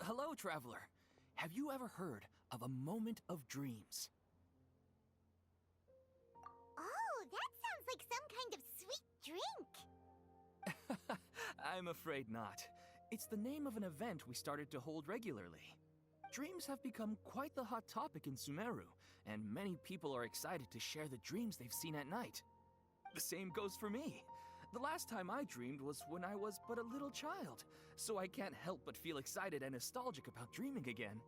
Hello, traveler. Have you ever heard of a moment of dreams? Oh, that sounds like some kind of sweet drink. I'm afraid not. It's the name of an event we started to hold regularly. Dreams have become quite the hot topic in Sumeru, and many people are excited to share the dreams they've seen at night. The same goes for me. The last time I dreamed was when I was but a little child, so I can't help but feel excited and nostalgic about dreaming again.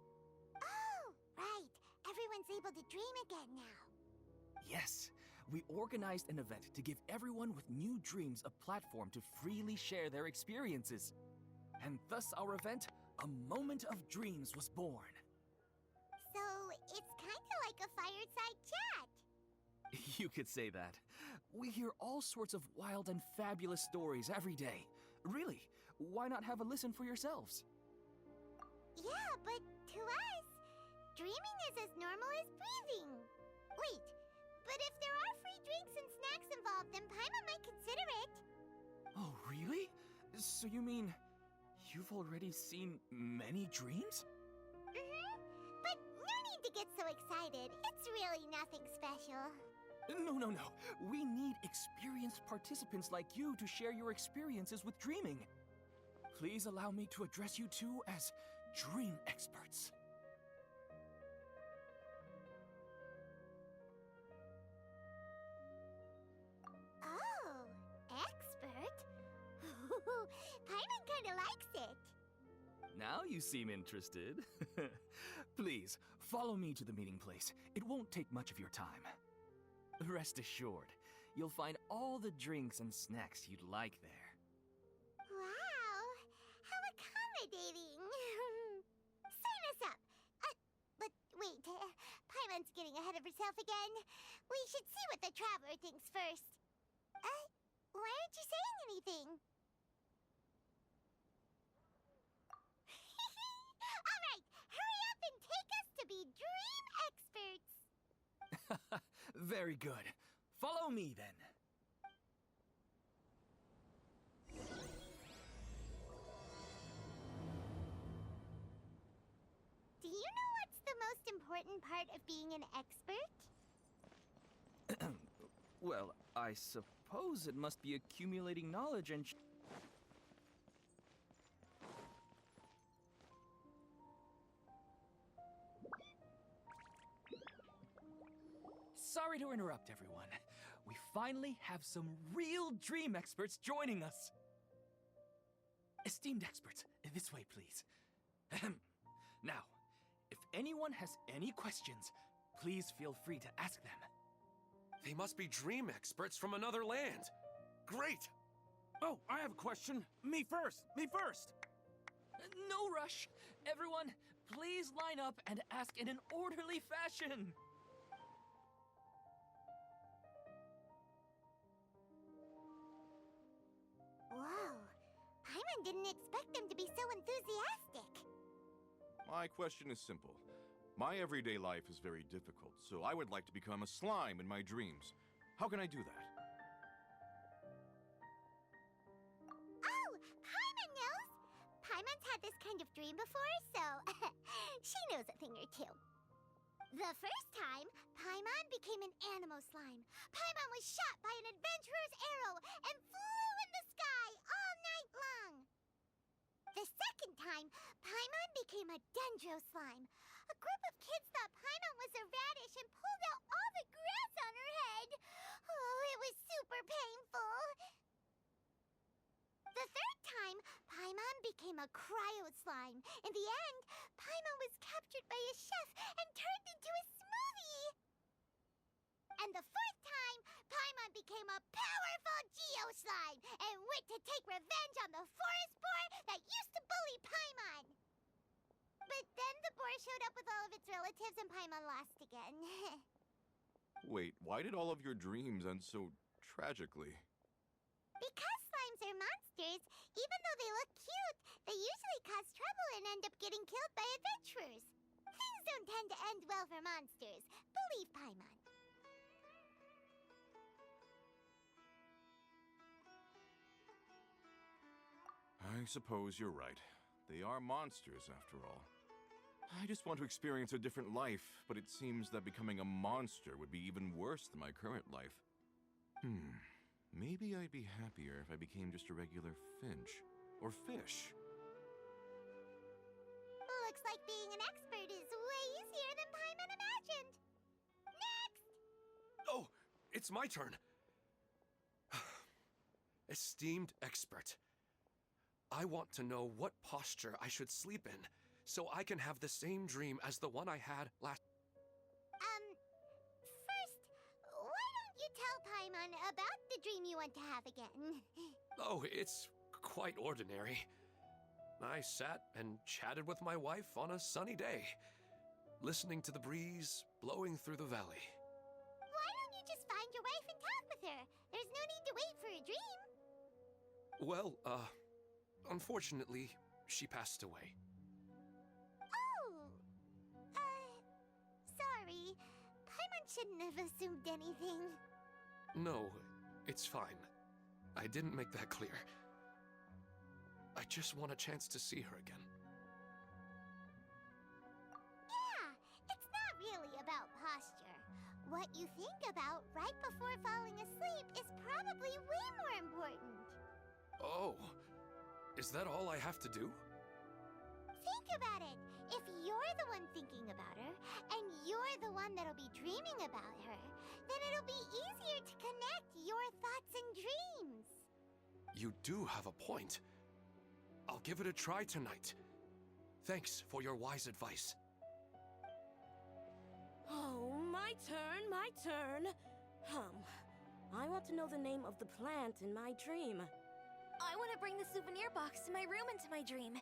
Oh, right. Everyone's able to dream again now. Yes, we organized an event to give everyone with new dreams a platform to freely share their experiences. And thus our event, A Moment of Dreams, was born. So, it's kind of like a fireside chat. You could say that. We hear all sorts of wild and fabulous stories every day. Really, why not have a listen for yourselves? Yeah, but to us, dreaming is as normal as breathing. Wait, but if there are free drinks and snacks involved, then Paimon might consider it. Oh, really? So you mean you've already seen many dreams? Mm-hmm. But no need to get so excited. It's really nothing special. No. We need experienced participants like you to share your experiences with dreaming. Please allow me to address you two as dream experts. Oh, expert? Paimon kinda likes it. Now you seem interested. Please, follow me to the meeting place. It won't take much of your time. Rest assured, you'll find all the drinks and snacks you'd like there. Wow, how accommodating. Sign us up. But wait, Paimon's getting ahead of herself again. We should see what the traveler thinks first. Why aren't you saying anything? All right, hurry up and take us to be dream experts. Very good. Follow me then. Do you know what's the most important part of being an expert? Well, I suppose it must be accumulating knowledge and... Sorry to interrupt, everyone. We finally have some real dream experts joining us. Esteemed experts, this way, please. Now, if anyone has any questions, please feel free to ask them. They must be dream experts from another land. Great! Oh, I have a question. Me first! No rush. Everyone, please line up and ask in an orderly fashion. Whoa, Paimon didn't expect them to be so enthusiastic. My question is simple. My everyday life is very difficult, so I would like to become a slime in my dreams. How can I do that? Oh, Paimon knows! Paimon's had this kind of dream before, so she knows a thing or two. The first time, Paimon became an animal slime. Paimon was shot by an adventurer's arrow and flew in the sky all night long. The second time, Paimon became a dendro slime. A group of kids thought Paimon was a radish and pulled out all the grass on her head. Oh, it was super painful. The third time, Paimon became a cryo slime. In the end, Paimon was captured by a chef and turned into a smoothie. And the fourth time, Paimon became a powerful geo slime and went to take revenge on the forest boar that used to bully Paimon. But then the boar showed up with all of its relatives and Paimon lost again. Wait, why did all of your dreams end so tragically? Because slimes are monsters, even though they look cute, they usually cause trouble and end up getting killed by adventurers. Things don't tend to end well for monsters. Believe Paimon. I suppose you're right. They are monsters, after all. I just want to experience a different life, but it seems that becoming a monster would be even worse than my current life. Maybe I'd be happier if I became just a regular finch. Or fish. Looks like being an expert is way easier than Paimon imagined. Next! Oh, it's my turn. Esteemed expert, I want to know what posture I should sleep in so I can have the same dream as the one I had last. First, why don't you tell Paimon about the dream you want to have again? Oh, it's quite ordinary. I sat and chatted with my wife on a sunny day, listening to the breeze blowing through the valley. Why don't you just find your wife and talk with her? There's no need to wait for a dream. Well, unfortunately, she passed away. Oh, sorry. Paimon shouldn't have assumed anything. No, it's fine. I didn't make that clear. I just want a chance to see her again. Yeah, it's not really about posture. What you think about right before falling asleep is probably way more important. Oh, is that all I have to do? Think about it. If you're the one thinking about her, and you're the one that'll be dreaming about her, then it'll be easier to connect your thoughts and dreams. You do have a point. I'll give it a try tonight. Thanks for your wise advice. Oh, my turn, my turn. I want to know the name of the plant in my dream. I want to bring the souvenir box to my room into my dream.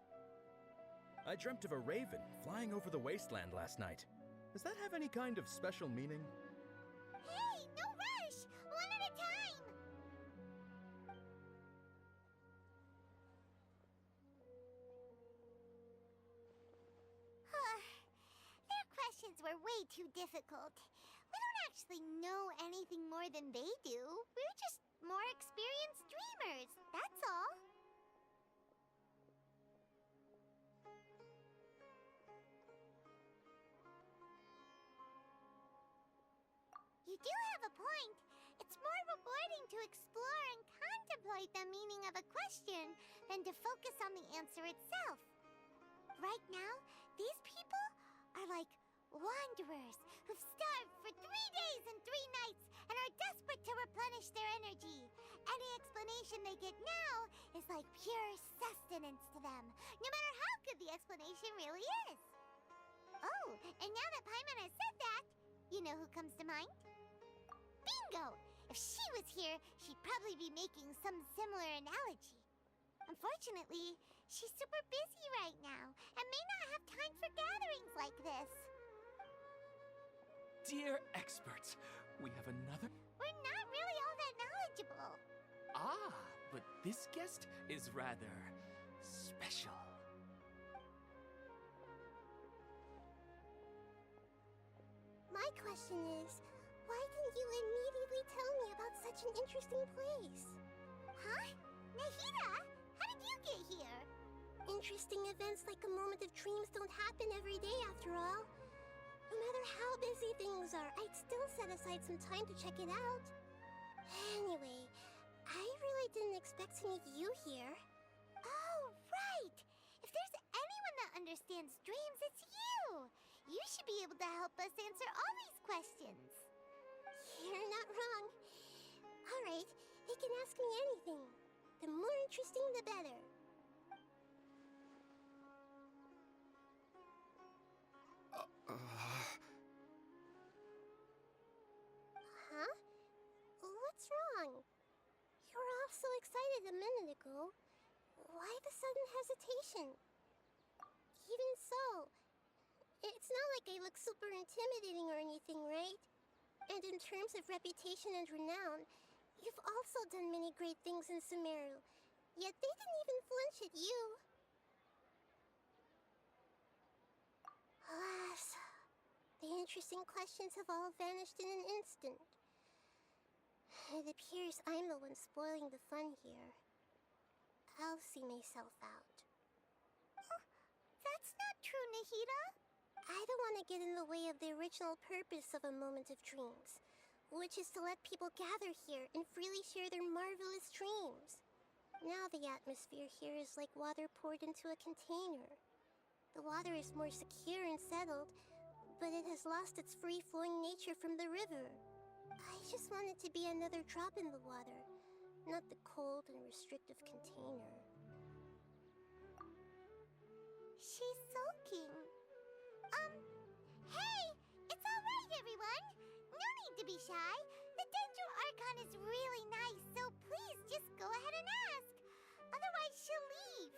I dreamt of a raven flying over the wasteland last night. Does that have any kind of special meaning? Hey, no rush! One at a time! Their questions were way too difficult. We don't actually know anything more than they do. We're just more experienced dreamers, that's all. You do have a point. It's more rewarding to explore and contemplate the meaning of a question than to focus on the answer itself. Right now, these people are like wanderers who've starved for 3 days and 3 nights and are desperate to replenish their energy. Any explanation they get now is like pure sustenance to them, no matter how good the explanation really is. Oh, and now that Paimon has said that, you know who comes to mind? Bingo! If she was here, she'd probably be making some similar analogy. Unfortunately, she's super busy right now and may not have time for gatherings like this. Dear experts, we have another... We're not really all that knowledgeable. Ah, but this guest is rather... special. My question is, why didn't you immediately tell me about such an interesting place? Huh? Nahida? How did you get here? Interesting events like a moment of dreams don't happen every day after all. No matter how busy things are, I'd still set aside some time to check it out. Anyway, I really didn't expect to meet you here. Oh, right! If there's anyone that understands dreams, it's you! You should be able to help us answer all these questions. You're not wrong. All right, you can ask me anything. The more interesting, the better. Huh? What's wrong? You were all so excited a minute ago. Why the sudden hesitation? Even so, it's not like I look super intimidating or anything, right? And in terms of reputation and renown, you've also done many great things in Sumeru, yet they didn't even flinch at you. Alas, the interesting questions have all vanished in an instant. It appears I'm the one spoiling the fun here. I'll see myself out. Oh, true, Nahida? I don't want to get in the way of the original purpose of a moment of dreams, which is to let people gather here and freely share their marvelous dreams. Now the atmosphere here is like water poured into a container. The water is more secure and settled, but it has lost its free-flowing nature from the river. I just want it to be another drop in the water, not the cold and restrictive container. She's sulking. Hey! It's alright, everyone! No need to be shy. The Dendro Archon is really nice, so please just go ahead and ask. Otherwise, she'll leave.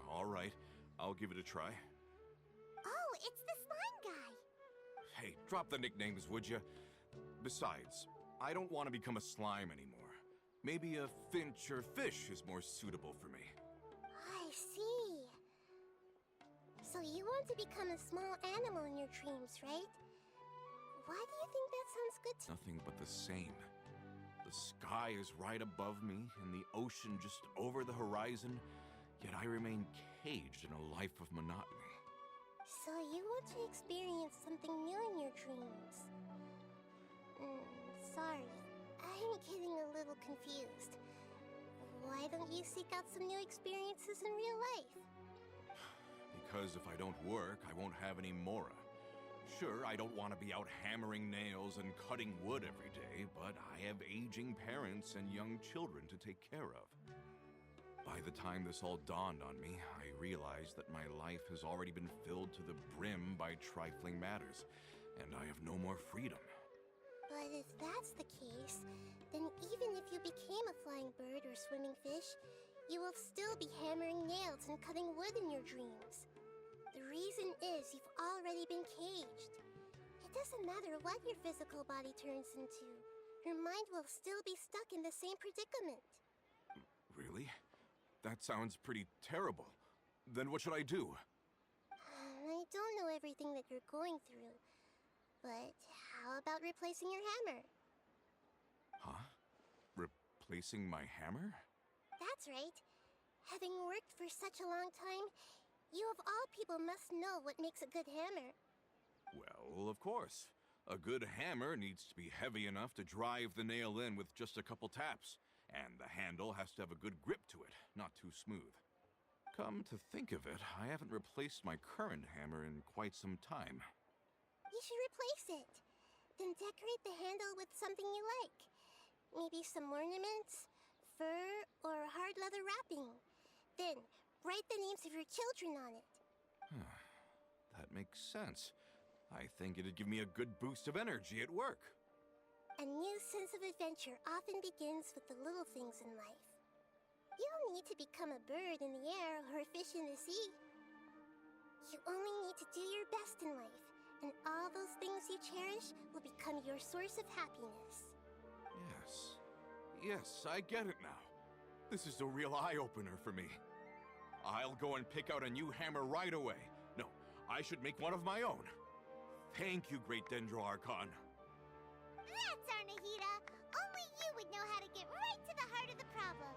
All right. I'll give it a try. Oh, it's the slime guy. Hey, drop the nicknames, would you? Besides, I don't want to become a slime anymore. Maybe a finch or fish is more suitable for me. I see. So you want to become a small animal in your dreams, right? Why do you think that sounds good to Nothing but the same. The sky is right above me, and the ocean just over the horizon, yet I remain caged in a life of monotony. So you want to experience something new in your dreams? Sorry, I'm getting a little confused. Why don't you seek out some new experiences in real life? Because if I don't work, I won't have any mora. Sure, I don't want to be out hammering nails and cutting wood every day, but I have aging parents and young children to take care of. By the time this all dawned on me, I realized that my life has already been filled to the brim by trifling matters, and I have no more freedom. But if that's the case, then even if you became a flying bird or swimming fish, you will still be hammering nails and cutting wood in your dreams. The reason is you've already been caged. It doesn't matter what your physical body turns into. Your mind will still be stuck in the same predicament. Really? That sounds pretty terrible. Then what should I do? I don't know everything that you're going through, but how about replacing your hammer? Huh? Replacing my hammer? That's right. Having worked for such a long time, you of all people must know what makes a good hammer. Well, of course. A good hammer needs to be heavy enough to drive the nail in with just a couple taps, and the handle has to have a good grip to it, not too smooth. Come to think of it, I haven't replaced my current hammer in quite some time. You should replace it. Then decorate the handle with something you like. Maybe some ornaments, fur, or hard leather wrapping. Then, write the names of your children on it. That makes sense. I think it'd give me a good boost of energy at work. A new sense of adventure often begins with the little things in life. You don't need to become a bird in the air or a fish in the sea. You only need to do your best in life, and all those things you cherish will become your source of happiness. Yes, I get it now. This is a real eye-opener for me. I'll go and pick out a new hammer right away. No, I should make one of my own. Thank you, Great Dendro Archon. That's our Nahida. Only you would know how to get right to the heart of the problem.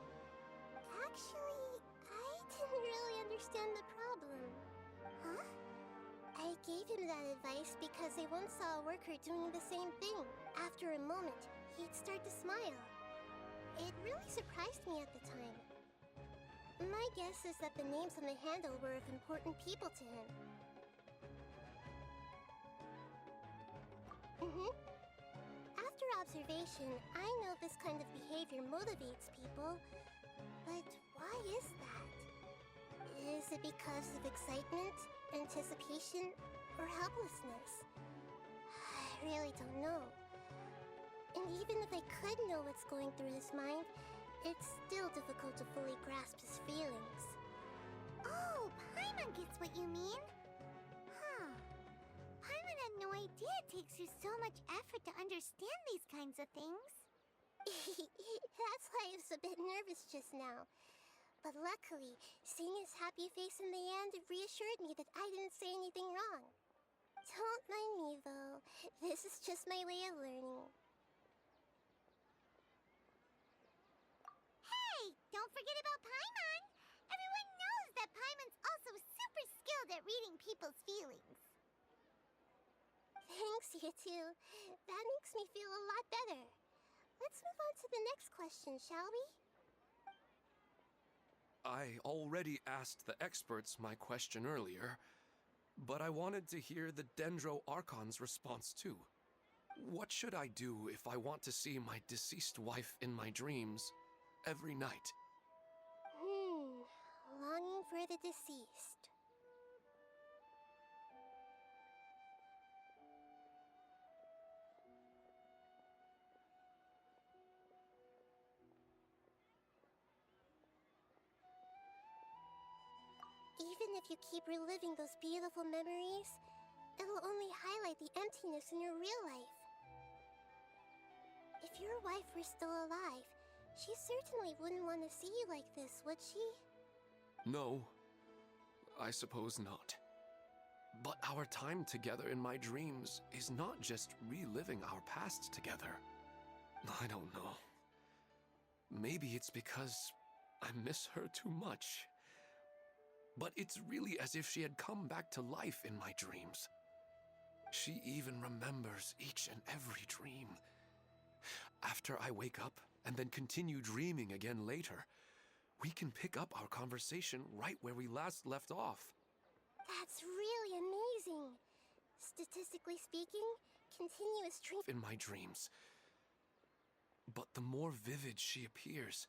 Actually, I didn't really understand the problem. Huh? I gave him that advice because I once saw a worker doing the same thing. After a moment, he'd start to smile. It really surprised me at the time. My guess is that the names on the handle were of important people to him. After observation, I know this kind of behavior motivates people. But why is that? Is it because of excitement, anticipation, or helplessness? I really don't know. And even if I could know what's going through his mind, it's still difficult to fully grasp his feelings. Oh, Paimon gets what you mean. Huh. Paimon had no idea it takes you so much effort to understand these kinds of things. That's why I was a bit nervous just now. But luckily, seeing his happy face in the end reassured me that I didn't say anything wrong. Don't mind me, though. This is just my way of learning. Hey, don't forget about Paimon! Everyone knows is that Paimon's also super skilled at reading people's feelings. Thanks, you two. That makes me feel a lot better. Let's move on to the next question, shall we? I already asked the experts my question earlier, but I wanted to hear the Dendro Archon's response too. What should I do if I want to see my deceased wife in my dreams every night? Longing for the deceased. Even if you keep reliving those beautiful memories, it'll only highlight the emptiness in your real life. If your wife were still alive, she certainly wouldn't want to see you like this, would she? No, I suppose not. But our time together in my dreams is not just reliving our past together. I don't know. Maybe it's because I miss her too much. But it's really as if she had come back to life in my dreams. She even remembers each and every dream. After I wake up and then continue dreaming again later, we can pick up our conversation right where we last left off. That's really amazing. Statistically speaking, continuous dream In my dreams. But the more vivid she appears,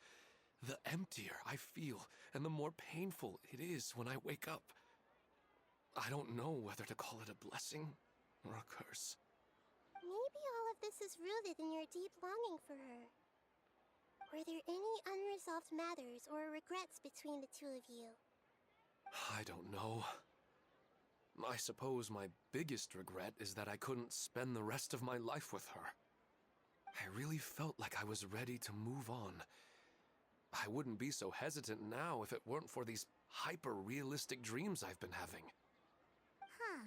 the emptier I feel, and the more painful it is when I wake up. I don't know whether to call it a blessing or a curse. Maybe all of this is rooted in your deep longing for her. Were there any unresolved matters or regrets between the two of you? I don't know. I suppose my biggest regret is that I couldn't spend the rest of my life with her. I really felt like I was ready to move on. I wouldn't be so hesitant now if it weren't for these hyper-realistic dreams I've been having. Huh.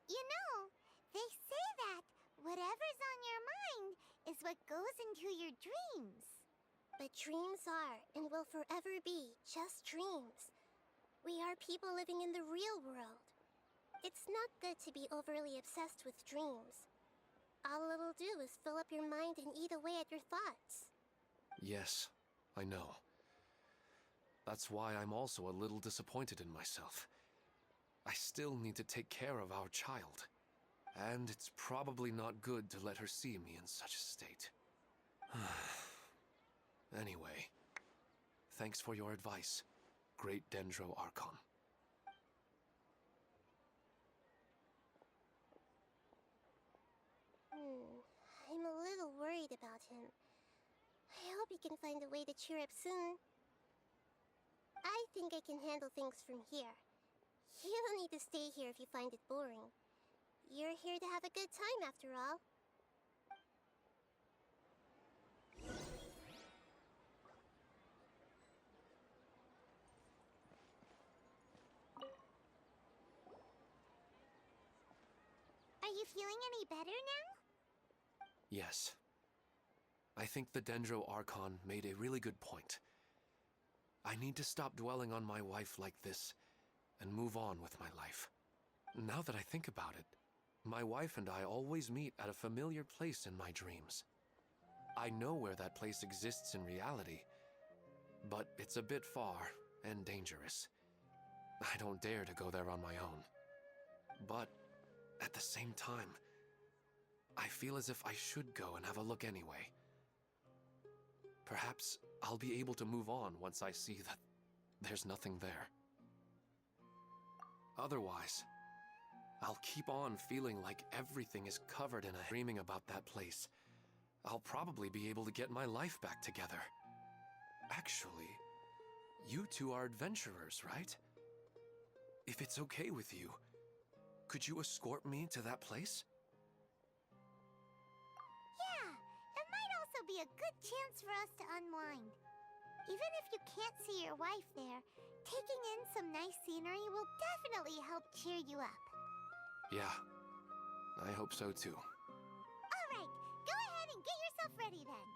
You know, they say that whatever's on your mind is what goes into your dreams. But dreams are, and will forever be, just dreams. We are people living in the real world. It's not good to be overly obsessed with dreams. All it'll do is fill up your mind and eat away at your thoughts. Yes, I know. That's why I'm also a little disappointed in myself. I still need to take care of our child. And it's probably not good to let her see me in such a state. Anyway, thanks for your advice, Great Dendro Archon. I'm a little worried about him. I hope he can find a way to cheer up soon. I think I can handle things from here. You don't need to stay here if you find it boring. You're here to have a good time, after all. Are you feeling any better now? Yes. I think the Dendro Archon made a really good point. I need to stop dwelling on my wife like this and move on with my life. Now that I think about it, my wife and I always meet at a familiar place in my dreams. I know where that place exists in reality, but it's a bit far and dangerous. I don't dare to go there on my own. But at the same time, I feel as if I should go and have a look anyway. Perhaps I'll be able to move on once I see that there's nothing there. Otherwise, I'll keep on feeling like everything is covered in a dreaming about that place. I'll probably be able to get my life back together. Actually, you two are adventurers, right? If it's okay with you, could you escort me to that place? Yeah, it might also be a good chance for us to unwind. Even if you can't see your wife there, taking in some nice scenery will definitely help cheer you up. Yeah, I hope so too. All right, go ahead and get yourself ready then.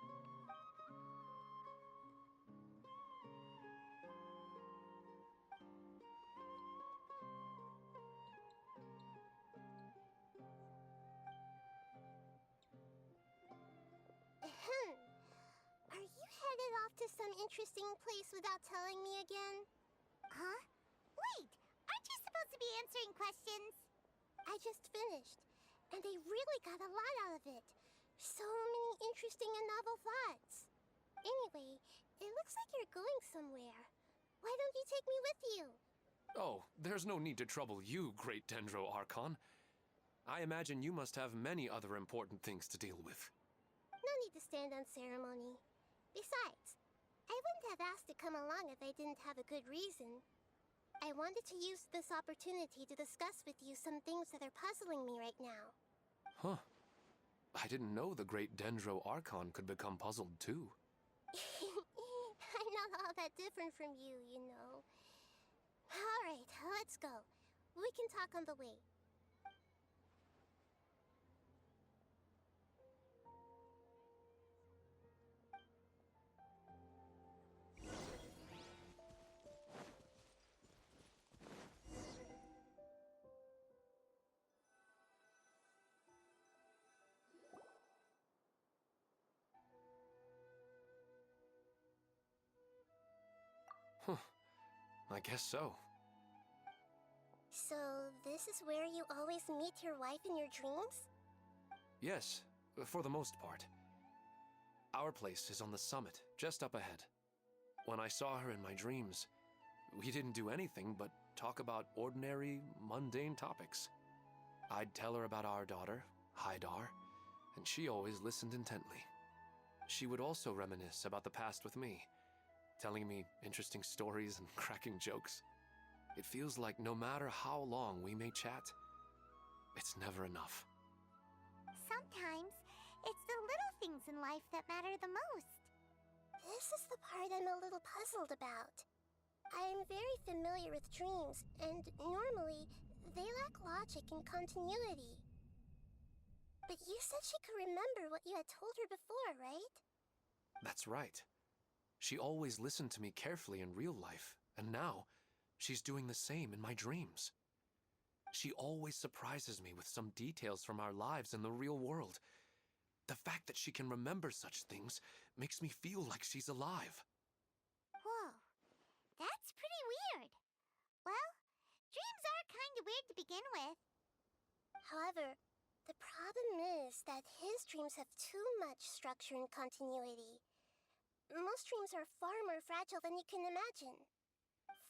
to some interesting place without telling me again? Huh? Wait, aren't you supposed to be answering questions? I just finished, and I really got a lot out of it. So many interesting and novel thoughts. Anyway, it looks like you're going somewhere. Why don't you take me with you? Oh, there's no need to trouble you, Great Dendro Archon. I imagine you must have many other important things to deal with. No need to stand on ceremony. Besides, I wouldn't have asked to come along if I didn't have a good reason. I wanted to use this opportunity to discuss with you some things that are puzzling me right now. Huh. I didn't know the Great Dendro Archon could become puzzled too. I'm not all that different from you, you know. Alright, let's go. We can talk on the way. Huh. I guess so. So, this is where you always meet your wife in your dreams? Yes, for the most part. Our place is on the summit, just up ahead. When I saw her in my dreams, we didn't do anything but talk about ordinary, mundane topics. I'd tell her about our daughter, Haidar, and she always listened intently. She would also reminisce about the past with me, telling me interesting stories and cracking jokes. It feels like no matter how long we may chat, it's never enough. Sometimes, it's the little things in life that matter the most. This is the part I'm a little puzzled about. I'm very familiar with dreams, and normally, they lack logic and continuity. But you said she could remember what you had told her before, right? That's right. She always listened to me carefully in real life, and now, she's doing the same in my dreams. She always surprises me with some details from our lives in the real world. The fact that she can remember such things makes me feel like she's alive. Whoa, that's pretty weird. Well, dreams are kind of weird to begin with. However, the problem is that his dreams have too much structure and continuity. Most dreams are far more fragile than you can imagine.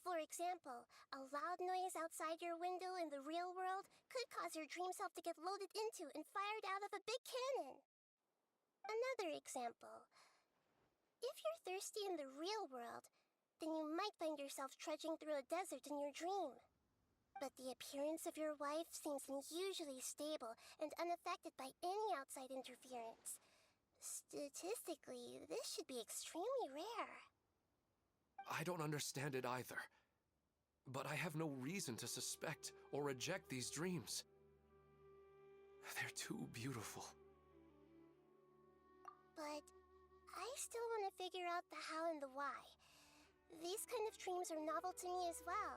For example, a loud noise outside your window in the real world could cause your dream self to get loaded into and fired out of a big cannon. Another example. If you're thirsty in the real world, then you might find yourself trudging through a desert in your dream. But the appearance of your wife seems unusually stable and unaffected by any outside interference. Statistically, this should be extremely rare. I don't understand it either. But I have no reason to suspect or reject these dreams. They're too beautiful. But I still want to figure out the how and the why. These kind of dreams are novel to me as well.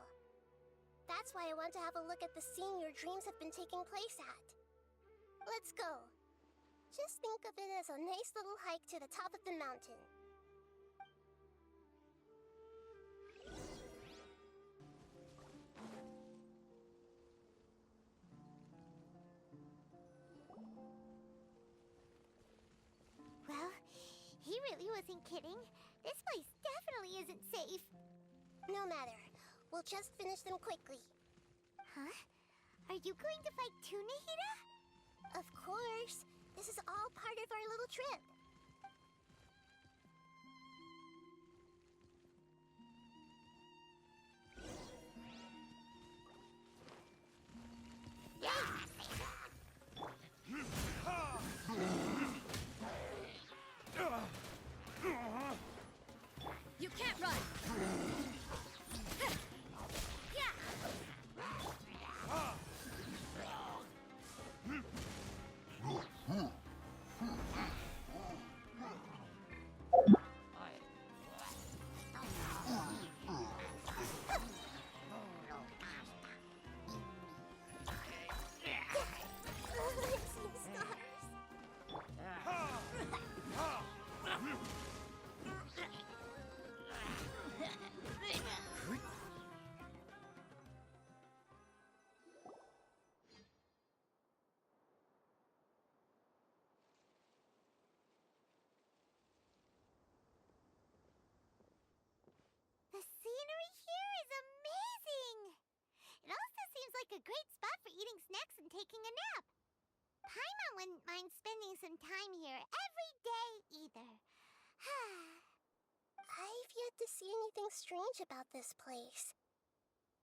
That's why I want to have a look at the scene your dreams have been taking place at. Let's go. Just think of it as a nice little hike to the top of the mountain. Well, he really wasn't kidding. This place definitely isn't safe. No matter. We'll just finish them quickly. Huh? Are you going to fight too, Nahida? Of course. This is all part of our little trip. You can't run! scenery here is amazing! It also seems like a great spot for eating snacks and taking a nap. Paimon wouldn't mind spending some time here every day either. I've yet to see anything strange about this place.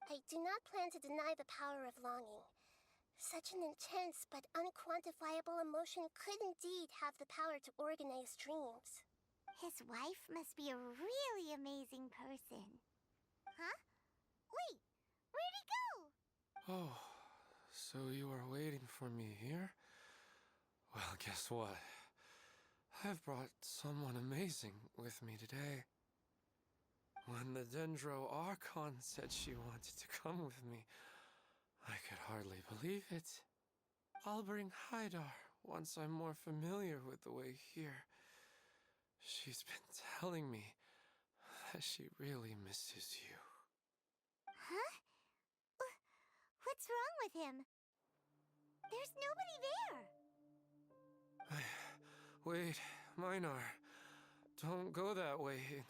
I do not plan to deny the power of longing. Such an intense but unquantifiable emotion could indeed have the power to organize dreams. His wife must be a really amazing person. Huh? Wait, where'd he go? Oh, so you are waiting for me here? Well, guess what? I've brought someone amazing with me today. When the Dendro Archon said she wanted to come with me, I could hardly believe it. I'll bring Haidar once I'm more familiar with the way here. She's been telling me that she really misses you. Huh? What's wrong with him? There's nobody there. Wait, Minar. Don't go that way.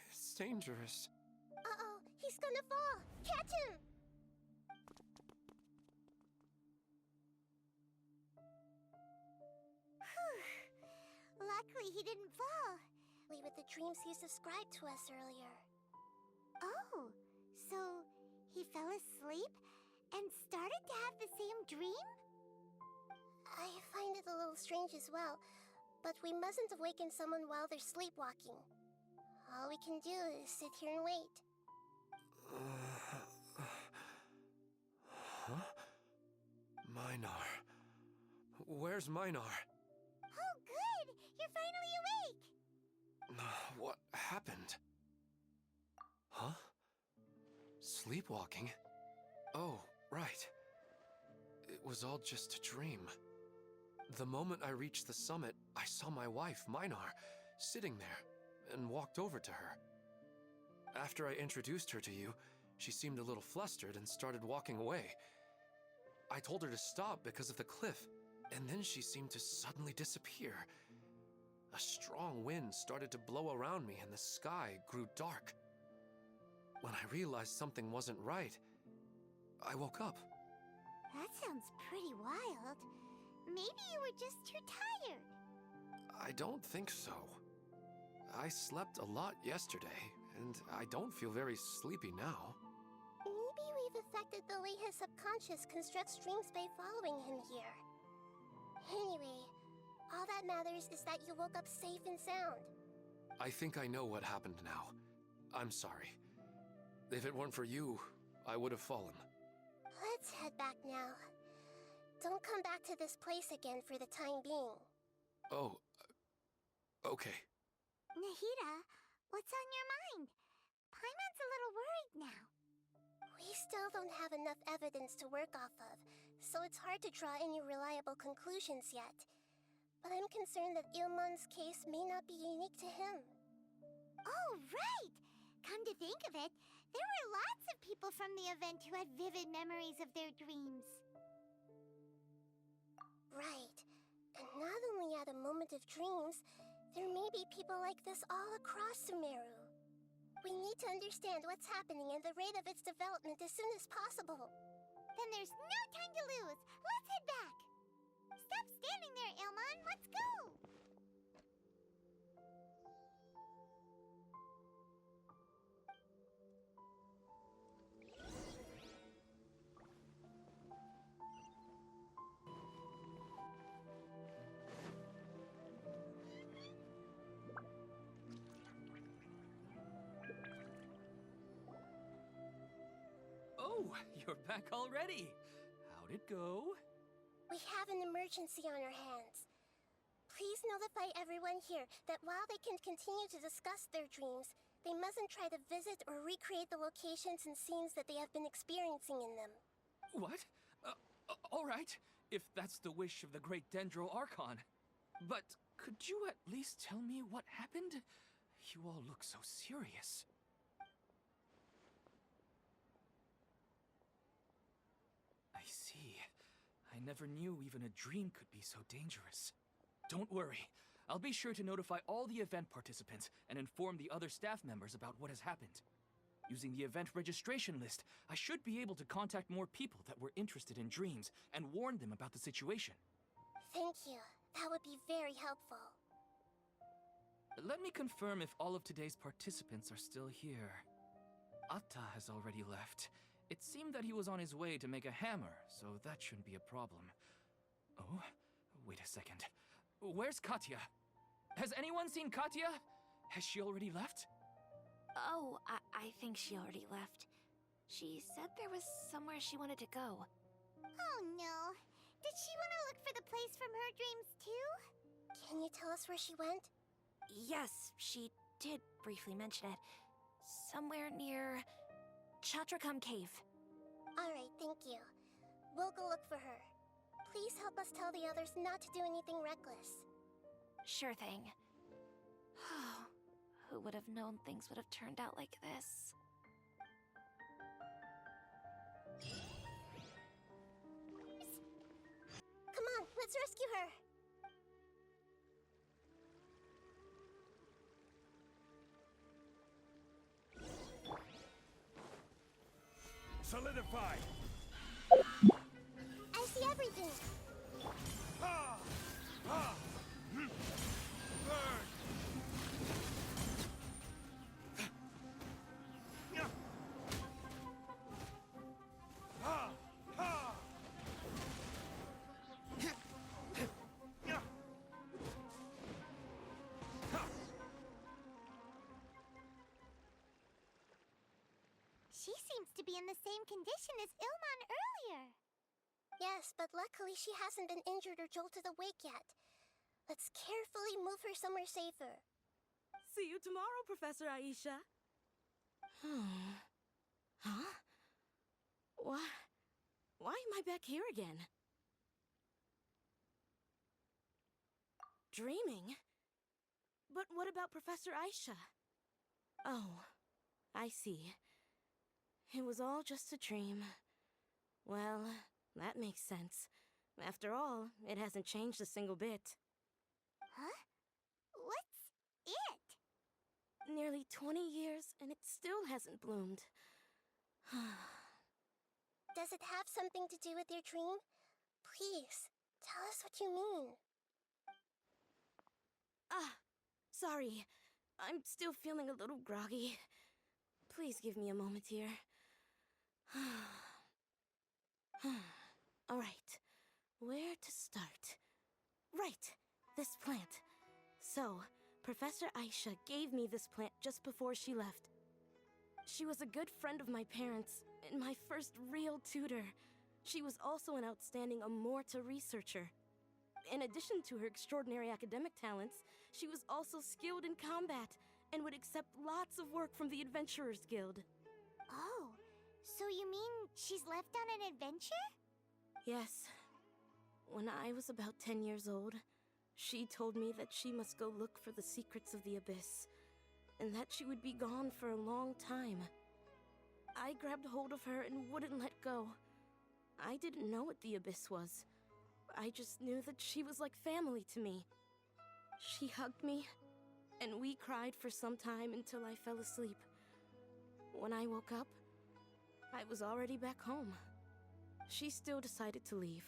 It's dangerous. Uh-oh, he's gonna fall! Catch him! Luckily he didn't fall. With the dreams he's described to us earlier. Oh, so he fell asleep and started to have the same dream? I find it a little strange as well, but we mustn't awaken someone while they're sleepwalking. All we can do is sit here and wait. Huh? Minar. Where's Minar? Oh, good! You're finally awake! What happened? Huh? Sleepwalking? Oh, right. It was all just a dream. The moment I reached the summit, I saw my wife, Minar, sitting there, and walked over to her. After I introduced her to you, she seemed a little flustered and started walking away. I told her to stop because of the cliff, and then she seemed to suddenly disappear. A strong wind started to blow around me and the sky grew dark. When I realized something wasn't right, I woke up. That sounds pretty wild. Maybe you were just too tired. I don't think so. I slept a lot yesterday, and I don't feel very sleepy now. Maybe we've affected the way his subconscious constructs dreams by following him here. Anyway, all that matters is that you woke up safe and sound. I think I know what happened now. I'm sorry. If it weren't for you, I would have fallen. Let's head back now. Don't come back to this place again for the time being. Oh, okay. Nahida, what's on your mind? Paimon's a little worried now. We still don't have enough evidence to work off of, so it's hard to draw any reliable conclusions yet. But I'm concerned that Ilmon's case may not be unique to him. Oh, right! Come to think of it, there were lots of people from the event who had vivid memories of their dreams. Right. And not only at a moment of dreams, there may be people like this all across Sumeru. We need to understand what's happening and the rate of its development as soon as possible. Then there's no time to lose. Let's head back. Stop standing there, Ilmon. Let's go. Oh, you're back already. How'd it go? We have an emergency on our hands. Please notify everyone here that while they can continue to discuss their dreams, they mustn't try to visit or recreate the locations and scenes that they have been experiencing in them. What? All right, if that's the wish of the great Dendro Archon. But could you at least tell me what happened? You all look so serious. I see. I never knew even a dream could be so dangerous. Don't worry. I'll be sure to notify all the event participants and inform the other staff members about what has happened. Using the event registration list, I should be able to contact more people that were interested in dreams and warn them about the situation. Thank you. That would be very helpful. Let me confirm if all of today's participants are still here. Atta has already left. It seemed that he was on his way to make a hammer, so that shouldn't be a problem. Oh, wait a second. Where's Katya? Has anyone seen Katya? Has she already left? Oh, I think she already left. She said there was somewhere she wanted to go. Oh no. Did she want to look for the place from her dreams too? Can you tell us where she went? Yes, she did briefly mention it. Somewhere near Chatrakam Cave. Alright, thank you. We'll go look for her. Please help us tell the others not to do anything reckless. Sure thing. Who would have known things would have turned out like this? Come on, let's rescue her! Solidify! I see everything! Ah! Ah! Burn! Ah! Ah! She seems to be in the same condition as Ilman earlier. Yes, but luckily she hasn't been injured or jolted awake yet. Let's carefully move her somewhere safer. See you tomorrow, Professor Aisha. Huh? Why am I back here again? Dreaming? But what about Professor Aisha? Oh, I see. It was all just a dream. Well, that makes sense. After all, it hasn't changed a single bit. Huh? What's it? Nearly 20 years, and it still hasn't bloomed. Does it have something to do with your dream? Please, tell us what you mean. Sorry. I'm still feeling a little groggy. Please give me a moment here. Alright, where to start? Right, this plant. So, Professor Aisha gave me this plant just before she left. She was a good friend of my parents, and my first real tutor. She was also an outstanding Amorta researcher. In addition to her extraordinary academic talents, she was also skilled in combat, and would accept lots of work from the Adventurers Guild. Oh, so you mean she's left on an adventure? Yes. When I was about 10 years old, she told me that she must go look for the secrets of the Abyss, and that she would be gone for a long time. I grabbed hold of her and wouldn't let go. I didn't know what the Abyss was. I just knew that she was like family to me. She hugged me, and we cried for some time until I fell asleep. When I woke up, I was already back home. She still decided to leave,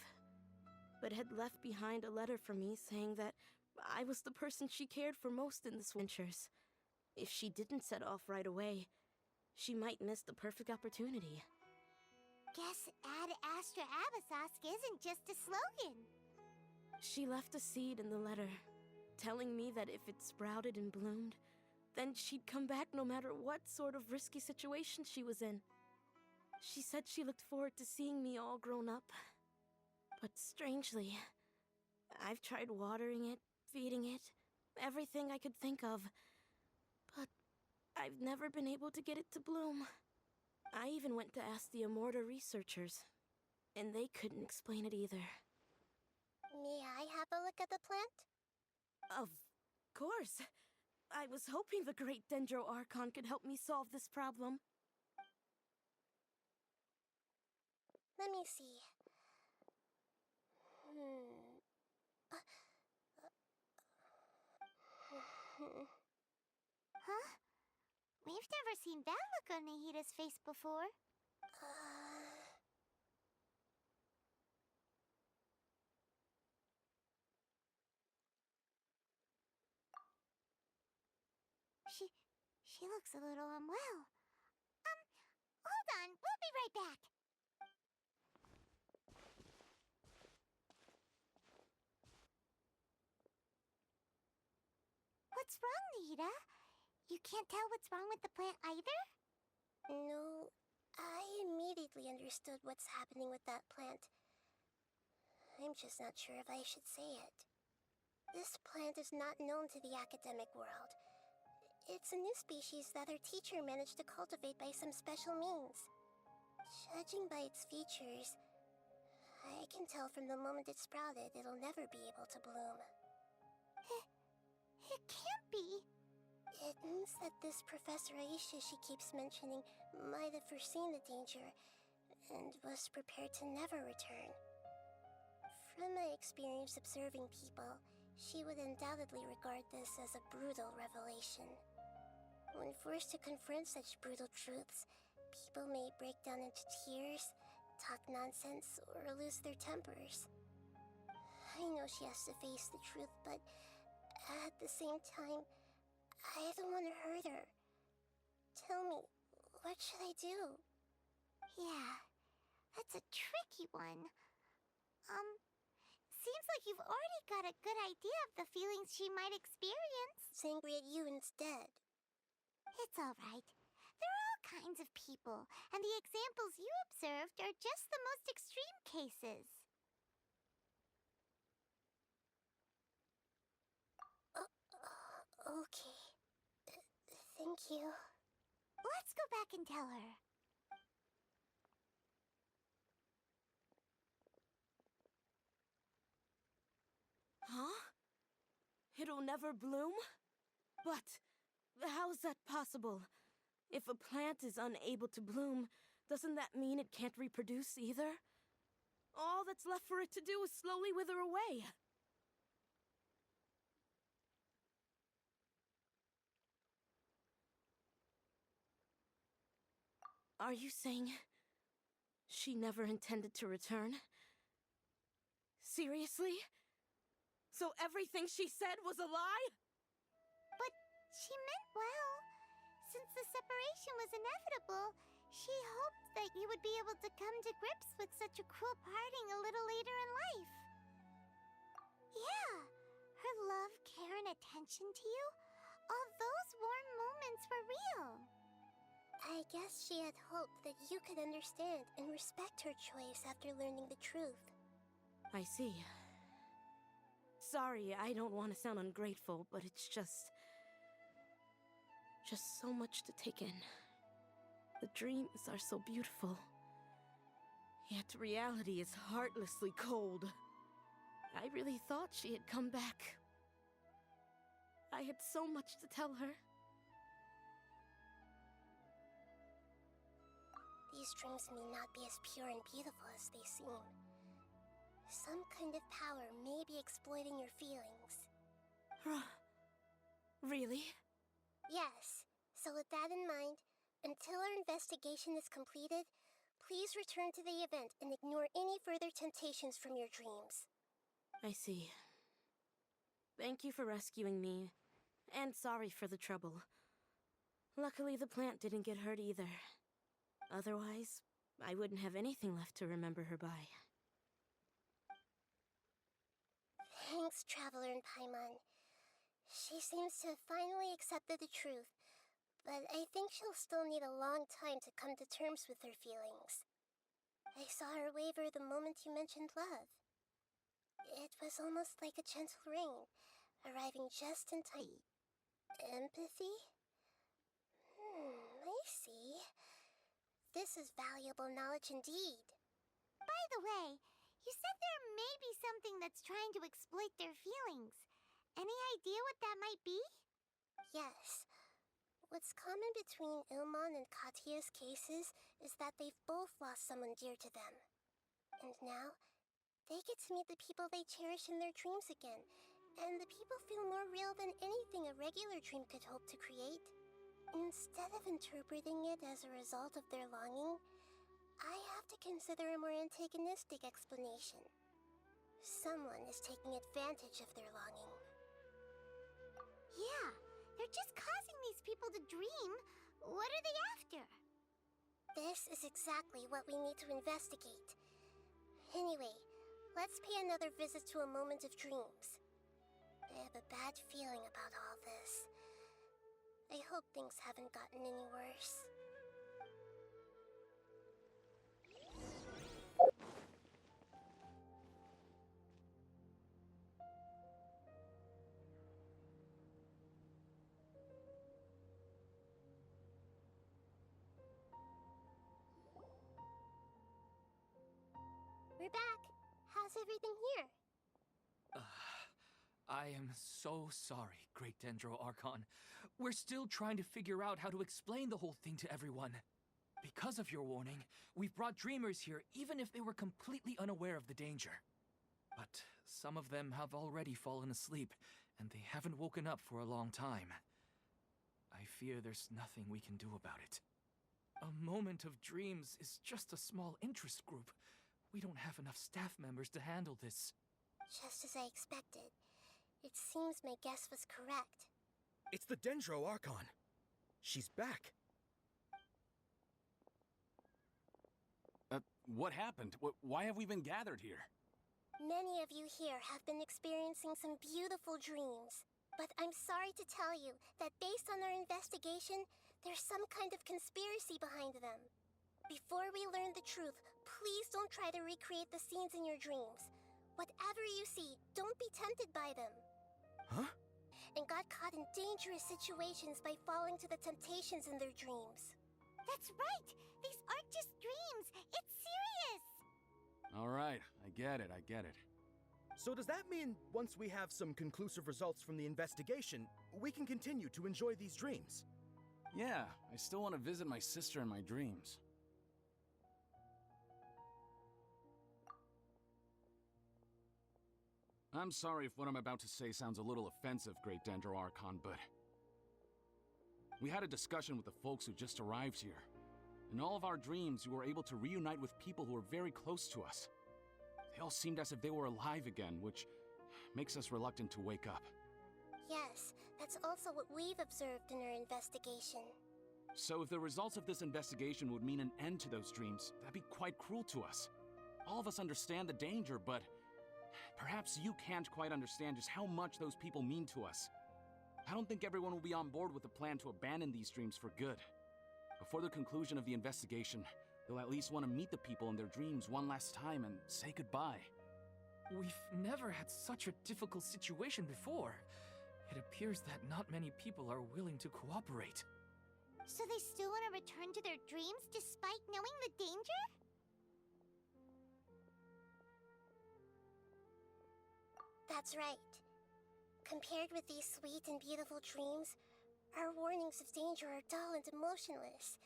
but had left behind a letter for me saying that I was the person she cared for most in this ventures. If she didn't set off right away, she might miss the perfect opportunity. Guess Ad Astra Abyssosque isn't just a slogan. She left a seed in the letter, telling me that if it sprouted and bloomed, then she'd come back no matter what sort of risky situation she was in. She said she looked forward to seeing me all grown up. But strangely, I've tried watering it, feeding it, everything I could think of. But I've never been able to get it to bloom. I even went to ask the Amorta researchers, and they couldn't explain it either. May I have a look at the plant? Of course. I was hoping the great Dendro Archon could help me solve this problem. Let me see. Huh? We've I've never seen that look on Nahida's face before. She looks a little unwell. Hold on, we'll be right back. What's wrong, Nahida? You can't tell what's wrong with the plant either? No, I immediately understood what's happening with that plant. I'm just not sure if I should say it. This plant is not known to the academic world. It's a new species that our teacher managed to cultivate by some special means. Judging by its features, I can tell from the moment it sprouted it'll never be able to bloom. It can't be. It means that this Professor Aisha she keeps mentioning might have foreseen the danger and was prepared to never return. From my experience observing people, she would undoubtedly regard this as a brutal revelation. When forced to confront such brutal truths, people may break down into tears, talk nonsense, or lose their tempers. I know she has to face the truth, but at the same time, I don't want to hurt her. Tell me, what should I do? Yeah, that's a tricky one. Seems like you've already got a good idea of the feelings she might experience. It's angry at you instead. It's alright. There are all kinds of people, and the examples you observed are just the most extreme cases. Okay. Thank you. Let's go back and tell her. Huh? It'll never bloom? But how's that possible? If a plant is unable to bloom, doesn't that mean it can't reproduce either? All that's left for it to do is slowly wither away. Are you saying she never intended to return? Seriously? So everything she said was a lie? But she meant well. Since the separation was inevitable, she hoped that you would be able to come to grips with such a cruel parting a little later in life. Yeah, her love, care, and attention to you, all those warm moments were real. I guess she had hoped that you could understand and respect her choice after learning the truth. I see. Sorry, I don't want to sound ungrateful, but it's just so much to take in. The dreams are so beautiful, yet reality is heartlessly cold. I really thought she had come back. I had so much to tell her. These dreams may not be as pure and beautiful as they seem. Some kind of power may be exploiting your feelings. Really? Yes. So with that in mind, until our investigation is completed, please return to the event and ignore any further temptations from your dreams. I see. Thank you for rescuing me, and sorry for the trouble. Luckily, the plant didn't get hurt either. Otherwise, I wouldn't have anything left to remember her by. Thanks, Traveler and Paimon. She seems to have finally accepted the truth, but I think she'll still need a long time to come to terms with her feelings. I saw her waver the moment you mentioned love. It was almost like a gentle rain, arriving just in time. Empathy? I see. This is valuable knowledge indeed. By the way, you said there may be something that's trying to exploit their feelings. Any idea what that might be? Yes. What's common between Ilmon and Katia's cases is that they've both lost someone dear to them. And now, they get to meet the people they cherish in their dreams again, and the people feel more real than anything a regular dream could hope to create. Instead of interpreting it as a result of their longing, I have to consider a more antagonistic explanation. Someone is taking advantage of their longing. Yeah, they're just causing these people to dream. What are they after? This is exactly what we need to investigate. Anyway, let's pay another visit to a moment of dreams. I have a bad feeling about all this. I hope things haven't gotten any worse. We're back. How's everything here? I am so sorry, Great Dendro Archon. We're still trying to figure out how to explain the whole thing to everyone. Because of your warning, we've brought dreamers here even if they were completely unaware of the danger. But some of them have already fallen asleep, and they haven't woken up for a long time. I fear there's nothing we can do about it. A moment of dreams is just a small interest group. We don't have enough staff members to handle this. Just as I expected. It seems my guess was correct. It's the Dendro Archon. She's back. What happened? Why have we been gathered here? Many of you here have been experiencing some beautiful dreams. But I'm sorry to tell you that based on our investigation, there's some kind of conspiracy behind them. Before we learn the truth, please don't try to recreate the scenes in your dreams. Whatever you see, don't be tempted by them. Huh? And got caught in dangerous situations by falling to the temptations in their dreams. That's right! These aren't just dreams! It's serious! All right, I get it. So does that mean once we have some conclusive results from the investigation, we can continue to enjoy these dreams? Yeah, I still want to visit my sister in my dreams. I'm sorry if what I'm about to say sounds a little offensive, Great Dendro Archon, but... we had a discussion with the folks who just arrived here. In all of our dreams, we were able to reunite with people who were very close to us. They all seemed as if they were alive again, which makes us reluctant to wake up. Yes, that's also what we've observed in our investigation. So if the results of this investigation would mean an end to those dreams, that'd be quite cruel to us. All of us understand the danger, but perhaps you can't quite understand just how much those people mean to us. I don't think everyone will be on board with the plan to abandon these dreams for good. Before the conclusion of the investigation, they'll at least want to meet the people in their dreams one last time and say goodbye. We've never had such a difficult situation before. It appears that not many people are willing to cooperate. So they still want to return to their dreams despite knowing the danger? That's right. Compared with these sweet and beautiful dreams, our warnings of danger are dull and emotionless.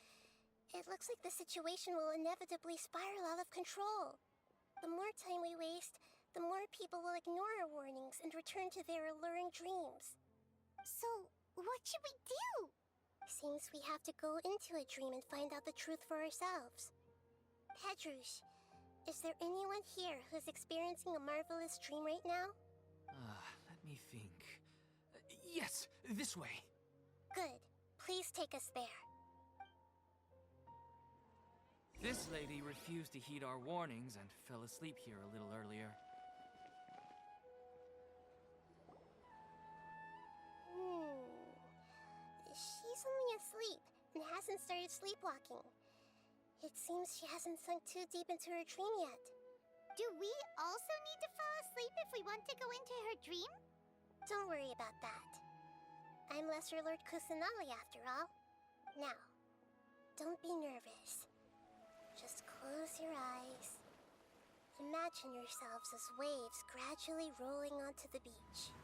It looks like the situation will inevitably spiral out of control. The more time we waste, the more people will ignore our warnings and return to their alluring dreams. So, what should we do? Seems we have to go into a dream and find out the truth for ourselves. Pedrush, is there anyone here who's experiencing a marvelous dream right now? Let me think. Yes, this way. Good. Please take us there. This lady refused to heed our warnings and fell asleep here a little earlier. She's only asleep and hasn't started sleepwalking. It seems she hasn't sunk too deep into her dream yet. Do we also need to fall asleep if we want to go into her dream? Don't worry about that. I'm Lesser Lord Kusanali after all. Now, don't be nervous. Just close your eyes. Imagine yourselves as waves gradually rolling onto the beach.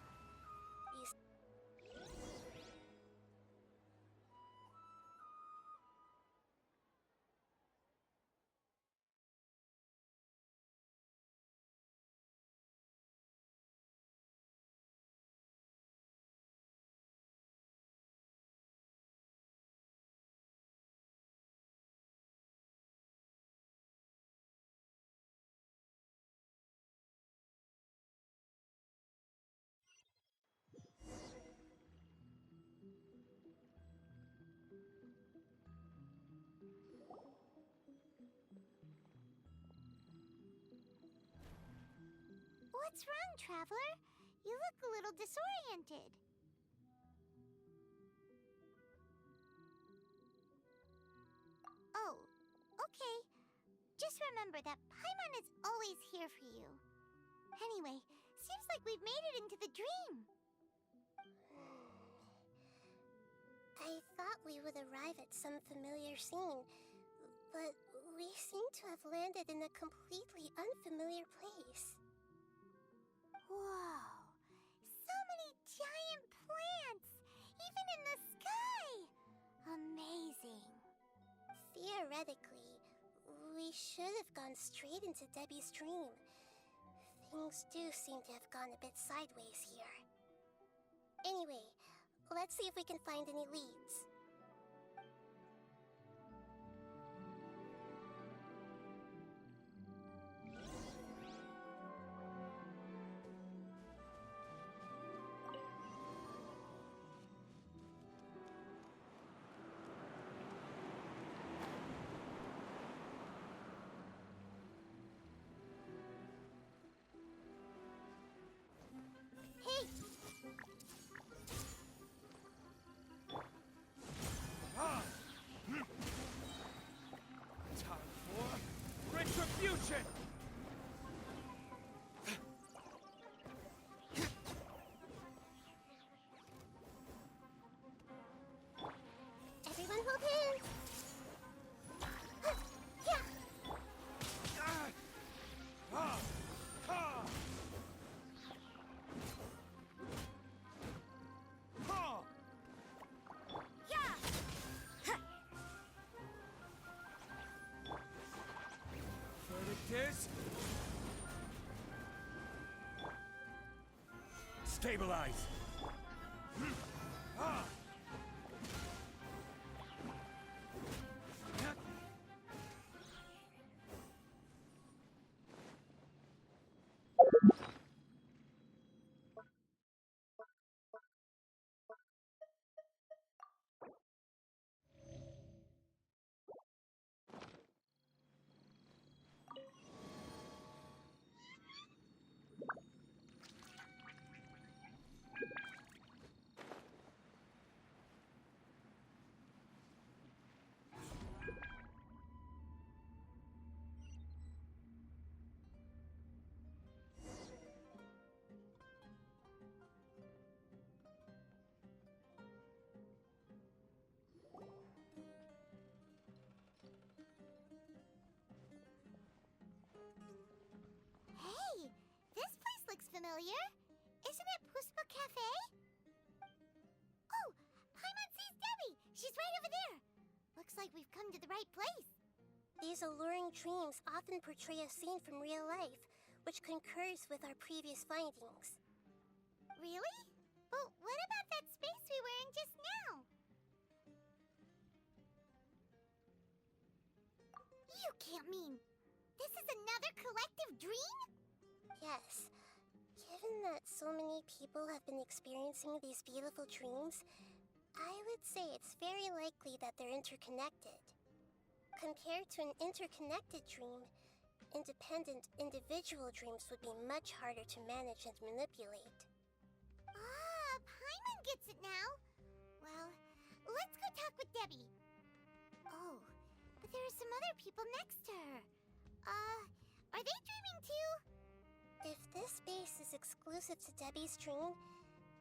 What's wrong, Traveler? You look a little disoriented. Oh, okay. Just remember that Paimon is always here for you. Anyway, seems like we've made it into the dream. I thought we would arrive at some familiar scene, but we seem to have landed in a completely unfamiliar place. Whoa! So many giant plants! Even in the sky! Amazing. Theoretically, we should have gone straight into Debbie's dream. Things do seem to have gone a bit sideways here. Anyway, let's see if we can find any leads. Hey! Time for retribution! Everyone hold hands! Yeah! Ha! Ha! Ha! Verdict is... stabilize! Ha! Hey! This place looks familiar. Isn't it Puspa Cafe? Oh! Paimon sees Debbie! She's right over there! Looks like we've come to the right place. These alluring dreams often portray a scene from real life, which concurs with our previous findings. Really? But what about that space we were in just now? You can't mean... this is another collective dream? Yes. Given that so many people have been experiencing these beautiful dreams, I would say it's very likely that they're interconnected. Compared to an interconnected dream, independent individual dreams would be much harder to manage and manipulate. Ah, Paimon gets it now. Well, let's go talk with Debbie. Oh, but there are some other people next to her. Are they dreaming too? If this space is exclusive to Debbie's dream,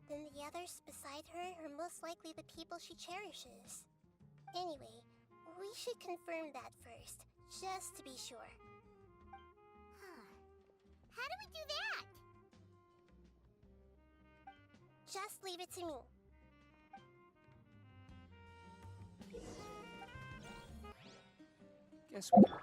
then the others beside her are most likely the people she cherishes. Anyway, we should confirm that first, just to be sure. Huh. How do we do that? Just leave it to me. Guess we can.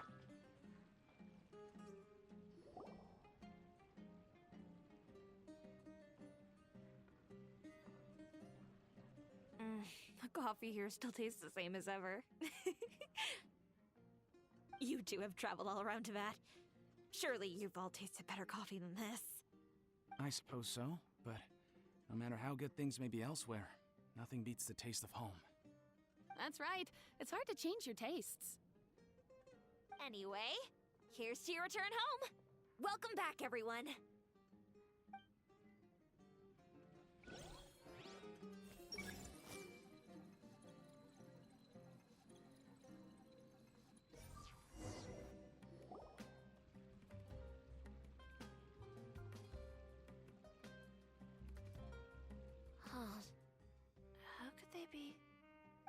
The coffee here still tastes the same as ever. You two have traveled all around Tibet. Surely you've all tasted better coffee than this. I suppose so, but no matter how good things may be elsewhere, nothing beats the taste of home. That's right. It's hard to change your tastes. Anyway, here's to your return home. Welcome back, everyone.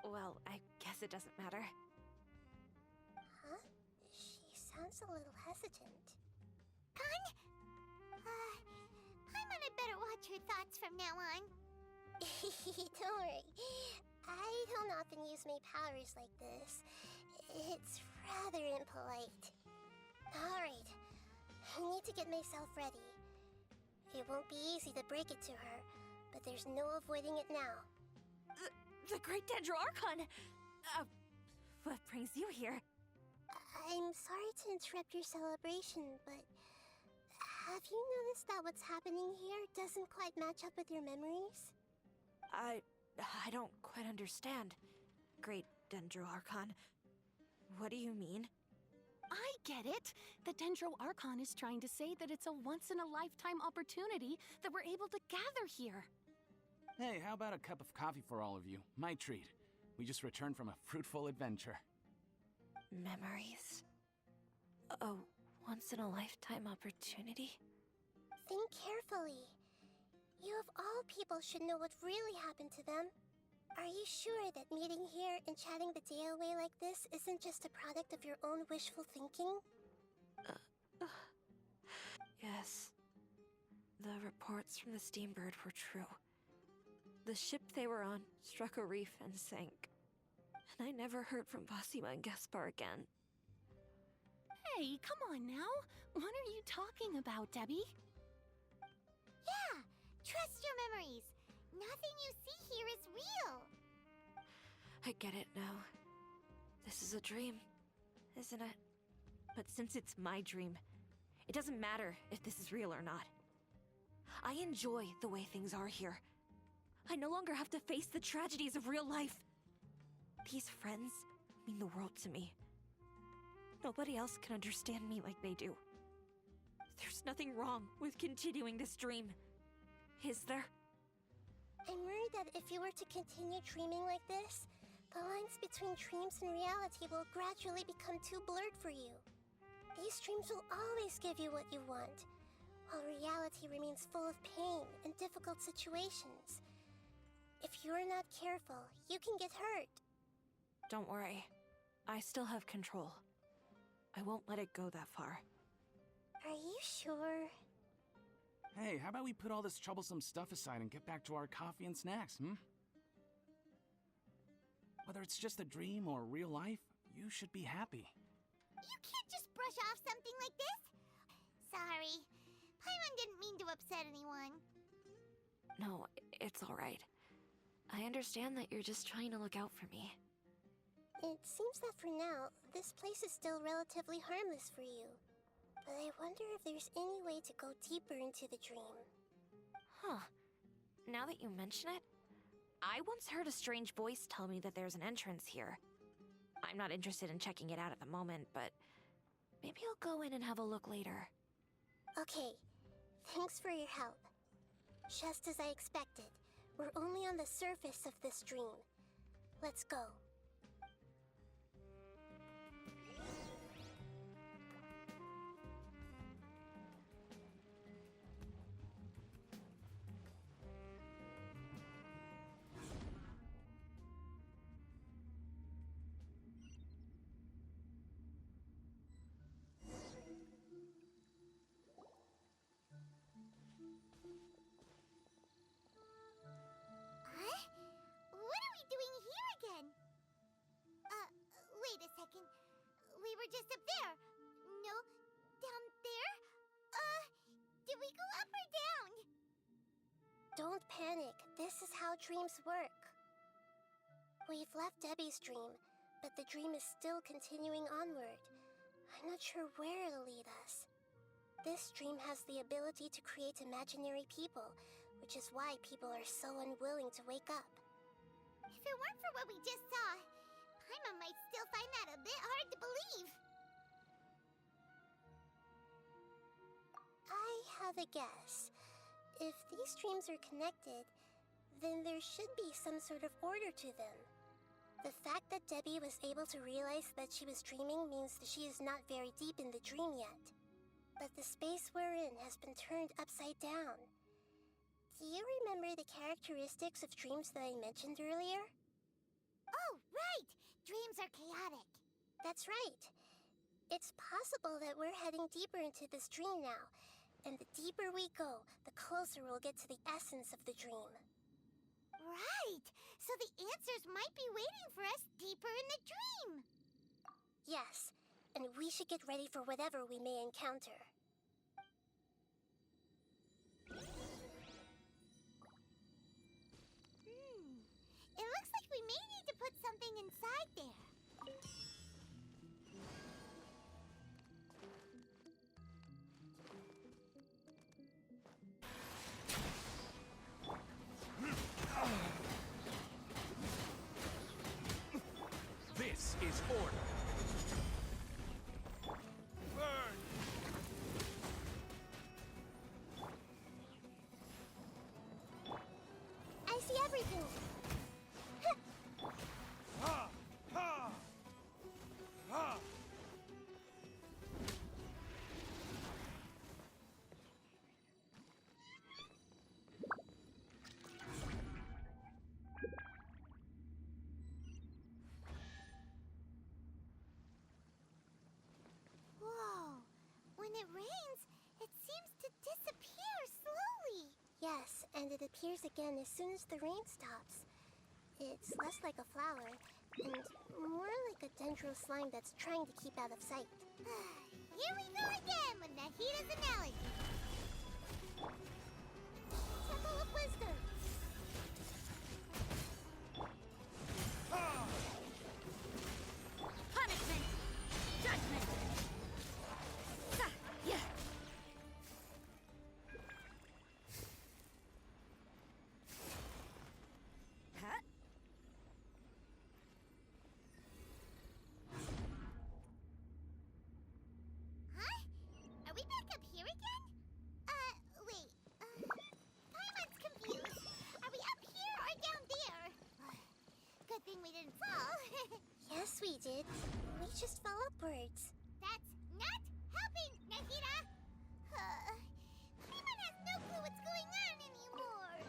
Well, I guess it doesn't matter. Huh? She sounds a little hesitant. Con? Paimon had better watch her thoughts from now on. Don't worry. I don't often use my powers like this. It's rather impolite. Alright, I need to get myself ready. It won't be easy to break it to her, but there's no avoiding it now. The Great Dendro-Archon! What brings you here? I'm sorry to interrupt your celebration, but have you noticed that what's happening here doesn't quite match up with your memories? I don't quite understand. Great Dendro-Archon. What do you mean? I get it. The Dendro-Archon is trying to say that it's a once-in-a-lifetime opportunity that we're able to gather here. Hey, how about a cup of coffee for all of you? My treat. We just returned from a fruitful adventure. Memories. A once-in-a-lifetime opportunity? Think carefully. You of all people should know what really happened to them. Are you sure that meeting here and chatting the day away like this isn't just a product of your own wishful thinking? Yes. The reports from the Steambird were true. The ship they were on struck a reef and sank. And I never heard from Basima and Gaspar again. Hey, come on now. What are you talking about, Debbie? Yeah, trust your memories. Nothing you see here is real. I get it now. This is a dream, isn't it? But since it's my dream, it doesn't matter if this is real or not. I enjoy the way things are here. I no longer have to face the tragedies of real life. These friends mean the world to me. Nobody else can understand me like they do. There's nothing wrong with continuing this dream. Is there? I'm worried that if you were to continue dreaming like this, the lines between dreams and reality will gradually become too blurred for you. These dreams will always give you what you want, while reality remains full of pain and difficult situations. If you're not careful, you can get hurt. Don't worry. I still have control. I won't let it go that far. Are you sure? Hey, how about we put all this troublesome stuff aside and get back to our coffee and snacks, Whether it's just a dream or real life, you should be happy. You can't just brush off something like this. Sorry. Paimon didn't mean to upset anyone. No, it's alright. I understand that you're just trying to look out for me. It seems that for now, this place is still relatively harmless for you. But I wonder if there's any way to go deeper into the dream. Huh. Now that you mention it, I once heard a strange voice tell me that there's an entrance here. I'm not interested in checking it out at the moment, but maybe I'll go in and have a look later. Okay, thanks for your help. Just as I expected, we're only on the surface of this dream. Let's go. What are we doing here again? Wait a second. We were just up there. No, down there? Did we go up or down? Don't panic. This is how dreams work. We've left Debbie's dream, but the dream is still continuing onward. I'm not sure where it'll lead us. This dream has the ability to create imaginary people, which is why people are so unwilling to wake up. If it weren't for what we just saw, Paimon might still find that a bit hard to believe. I have a guess. If these dreams are connected, then there should be some sort of order to them. The fact that Debbie was able to realize that she was dreaming means that she is not very deep in the dream yet. But the space we're in has been turned upside down. Do you remember the characteristics of dreams that I mentioned earlier? Oh, right! Dreams are chaotic. That's right. It's possible that we're heading deeper into this dream now. And the deeper we go, the closer we'll get to the essence of the dream. Right! So the answers might be waiting for us deeper in the dream. Yes, and we should get ready for whatever we may encounter. It looks like we may need to put something inside there. This is order. Burn! I see everything. Ha! Ha! Ha! Whoa! When it rains, it seems to disappear slowly. Yes, and it appears again as soon as the rain stops. It's less like a flower, and more like a dendro slime that's trying to keep out of sight. Here we go again with Nahida's analogy. Temple of Wisdom. Ha! Punishment! Judgment! Yeah! Huh? Huh? Are we back up here again? Wait. Paimon's confused. Are we up here or down there? Good thing we didn't fall. Yes, we did. We just fell upwards. That's not helping, Nahida! Paimon has no clue what's going on anymore.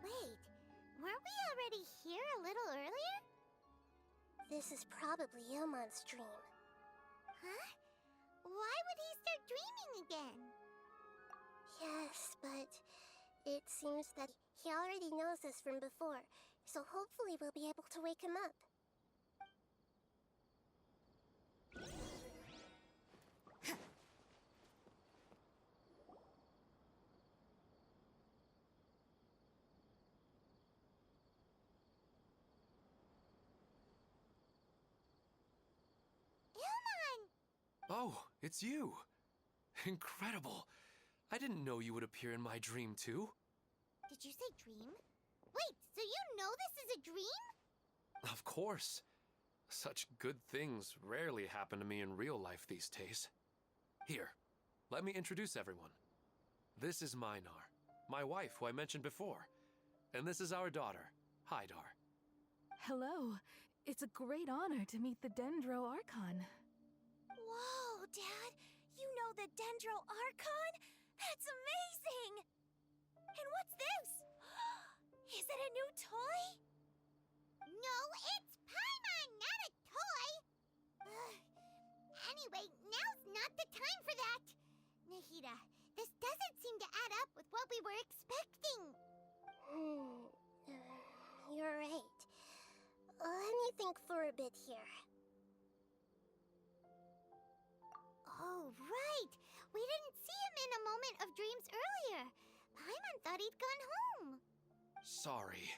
Wait, weren't we already here a little earlier? This is probably Ilmon's dream. Huh? Why would he start dreaming again? Yes, but it seems that he already knows us from before, so hopefully we'll be able to wake him up. Ilmon! Oh, it's you! Incredible! I didn't know you would appear in my dream, too. Did you say dream? Wait, so you know this is a dream? Of course. Such good things rarely happen to me in real life these days. Here, let me introduce everyone. This is Minar, my wife who I mentioned before. And this is our daughter, Hydar. Hello. It's a great honor to meet the Dendro Archon. Whoa, Dad! You know the Dendro Archon? That's amazing! And what's this? Is it a new toy? No, it's Paimon, not a toy! Anyway, now's not the time for that! Nahida, this doesn't seem to add up with what we were expecting. You're right. Let me think for a bit here. Oh, right! We didn't see him in a moment of dreams earlier. Paimon thought he'd gone home. Sorry.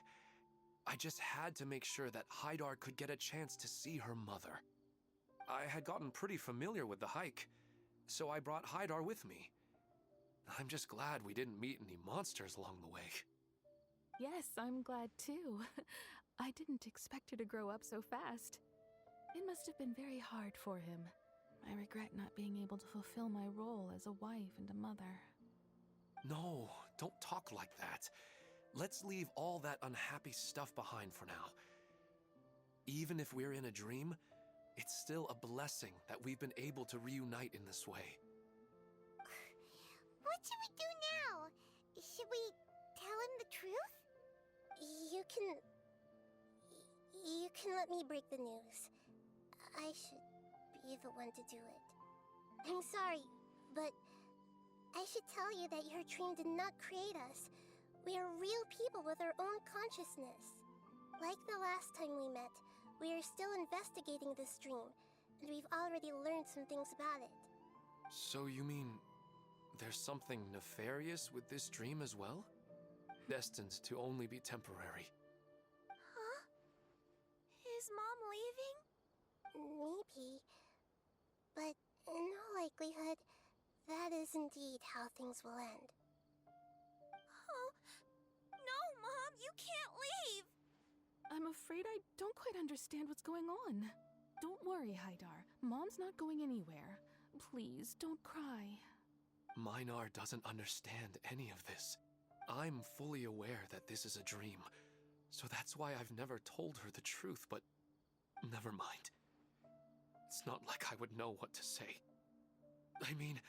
I just had to make sure that Haidar could get a chance to see her mother. I had gotten pretty familiar with the hike, so I brought Haidar with me. I'm just glad we didn't meet any monsters along the way. Yes, I'm glad too. I didn't expect her to grow up so fast. It must have been very hard for him. I regret not being able to fulfill my role as a wife and a mother. No, don't talk like that. Let's leave all that unhappy stuff behind for now. Even if we're in a dream, it's still a blessing that we've been able to reunite in this way. What should we do now? Should we tell him the truth? You can let me break the news. I should be the one to do it. I'm sorry, but I should tell you that your dream did not create us. We are real people with our own consciousness. Like the last time we met, we are still investigating this dream, and we've already learned some things about it. So you mean there's something nefarious with this dream as well? Destined to only be temporary. Huh? Is Mom leaving? Maybe. But in all likelihood, that is indeed how things will end. Oh, no, Mom, you can't leave! I'm afraid I don't quite understand what's going on. Don't worry, Haidar. Mom's not going anywhere. Please, don't cry. Minar doesn't understand any of this. I'm fully aware that this is a dream, so that's why I've never told her the truth, but never mind. It's not like I would know what to say. I mean,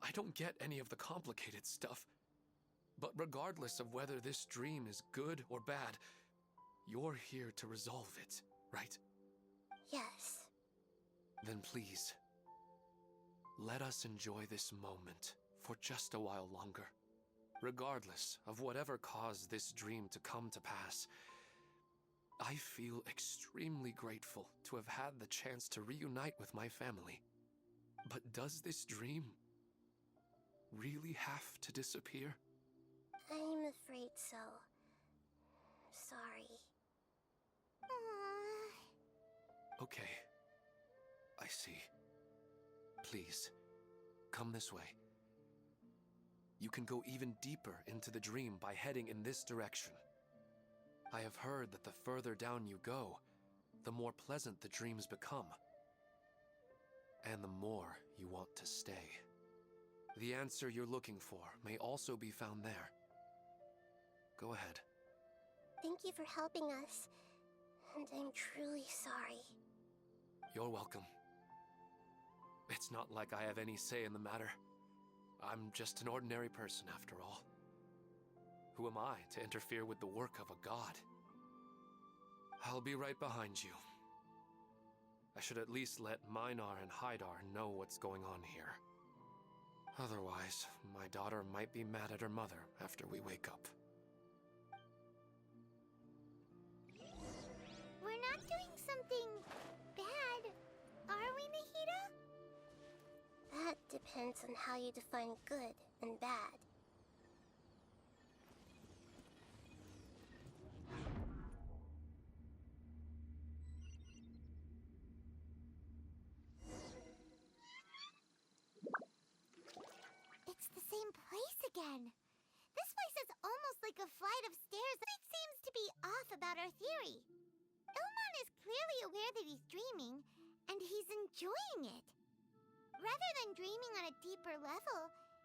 I don't get any of the complicated stuff. But regardless of whether this dream is good or bad, you're here to resolve it, right? Yes. Then please, let us enjoy this moment for just a while longer. Regardless of whatever caused this dream to come to pass, I feel extremely grateful to have had the chance to reunite with my family. But does this dream really have to disappear? I'm afraid so. Sorry. Okay. I see. Please, come this way. You can go even deeper into the dream by heading in this direction. I have heard that the further down you go, the more pleasant the dreams become. And the more you want to stay. The answer you're looking for may also be found there. Go ahead. Thank you for helping us. And I'm truly sorry. You're welcome. It's not like I have any say in the matter. I'm just an ordinary person after all. Who am I to interfere with the work of a god? I'll be right behind you. I should at least let Minar and Haidar know what's going on here. Otherwise, my daughter might be mad at her mother after we wake up. We're not doing something bad, are we, Nahida? That depends on how you define good and bad. It's the same place again. This place is almost like a flight of stairs. It seems to be off about our theory. Ilman is clearly aware that he's dreaming, and he's enjoying it. Rather than dreaming on a deeper level,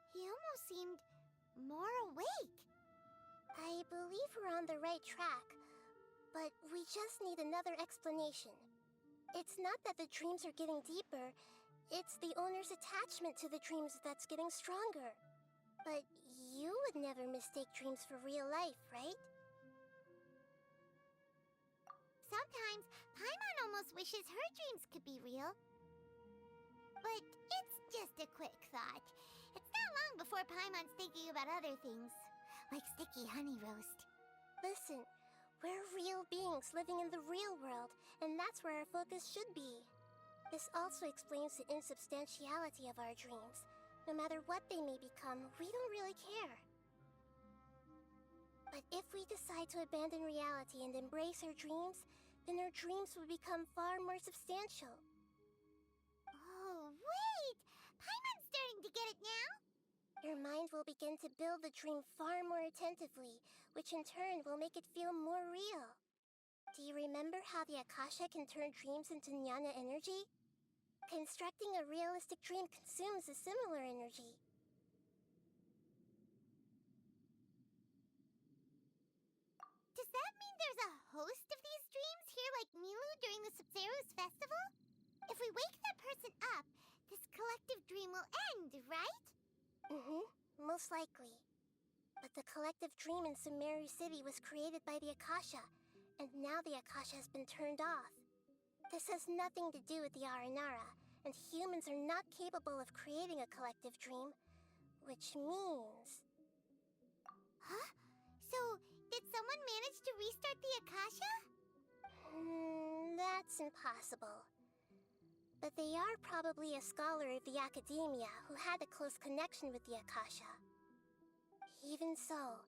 he almost seemed more awake. I believe we're on the right track, but we just need another explanation. It's not that the dreams are getting deeper, it's the owner's attachment to the dreams that's getting stronger. But you would never mistake dreams for real life, right? Sometimes, Paimon almost wishes her dreams could be real. But it's just a quick thought. It's not long before Paimon's thinking about other things, like sticky honey roast. Listen, we're real beings living in the real world, and that's where our focus should be. This also explains the insubstantiality of our dreams. No matter what they may become, we don't really care. But if we decide to abandon reality and embrace our dreams, then our dreams will become far more substantial. Oh, wait! Paimon's starting to get it now! Your mind will begin to build the dream far more attentively, which in turn will make it feel more real. Do you remember how the Akasha can turn dreams into jnana energy? Constructing a realistic dream consumes a similar energy. Does that mean there's a host of these dreams here like Milu during the Sumeru's festival? If we wake that person up, this collective dream will end, right? Most likely. But the collective dream in Sumeru City was created by the Akasha, and now the Akasha has been turned off. This has nothing to do with the Aranara, and humans are not capable of creating a collective dream, which means... Huh? So, did someone manage to restart the Akasha? That's impossible. But they are probably a scholar of the Academia who had a close connection with the Akasha. Even so,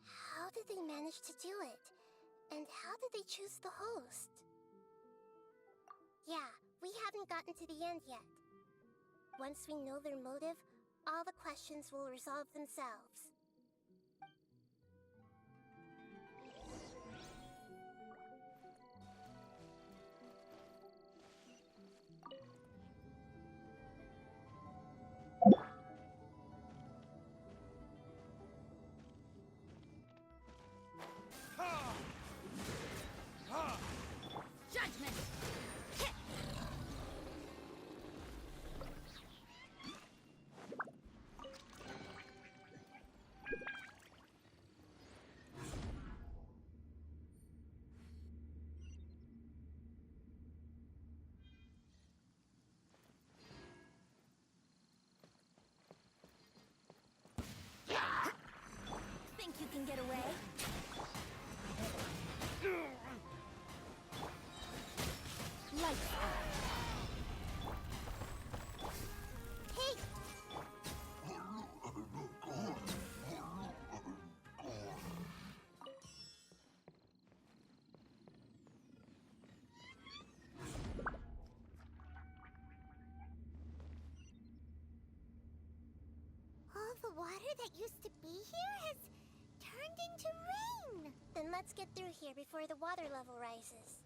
how did they manage to do it? And how did they choose the host? Yeah, we haven't gotten to the end yet. Once we know their motive, all the questions will resolve themselves. Judgment! Think you can get away? Lights out. Hey! All the water that used to be here has turned into rain! Then let's get through here before the water level rises.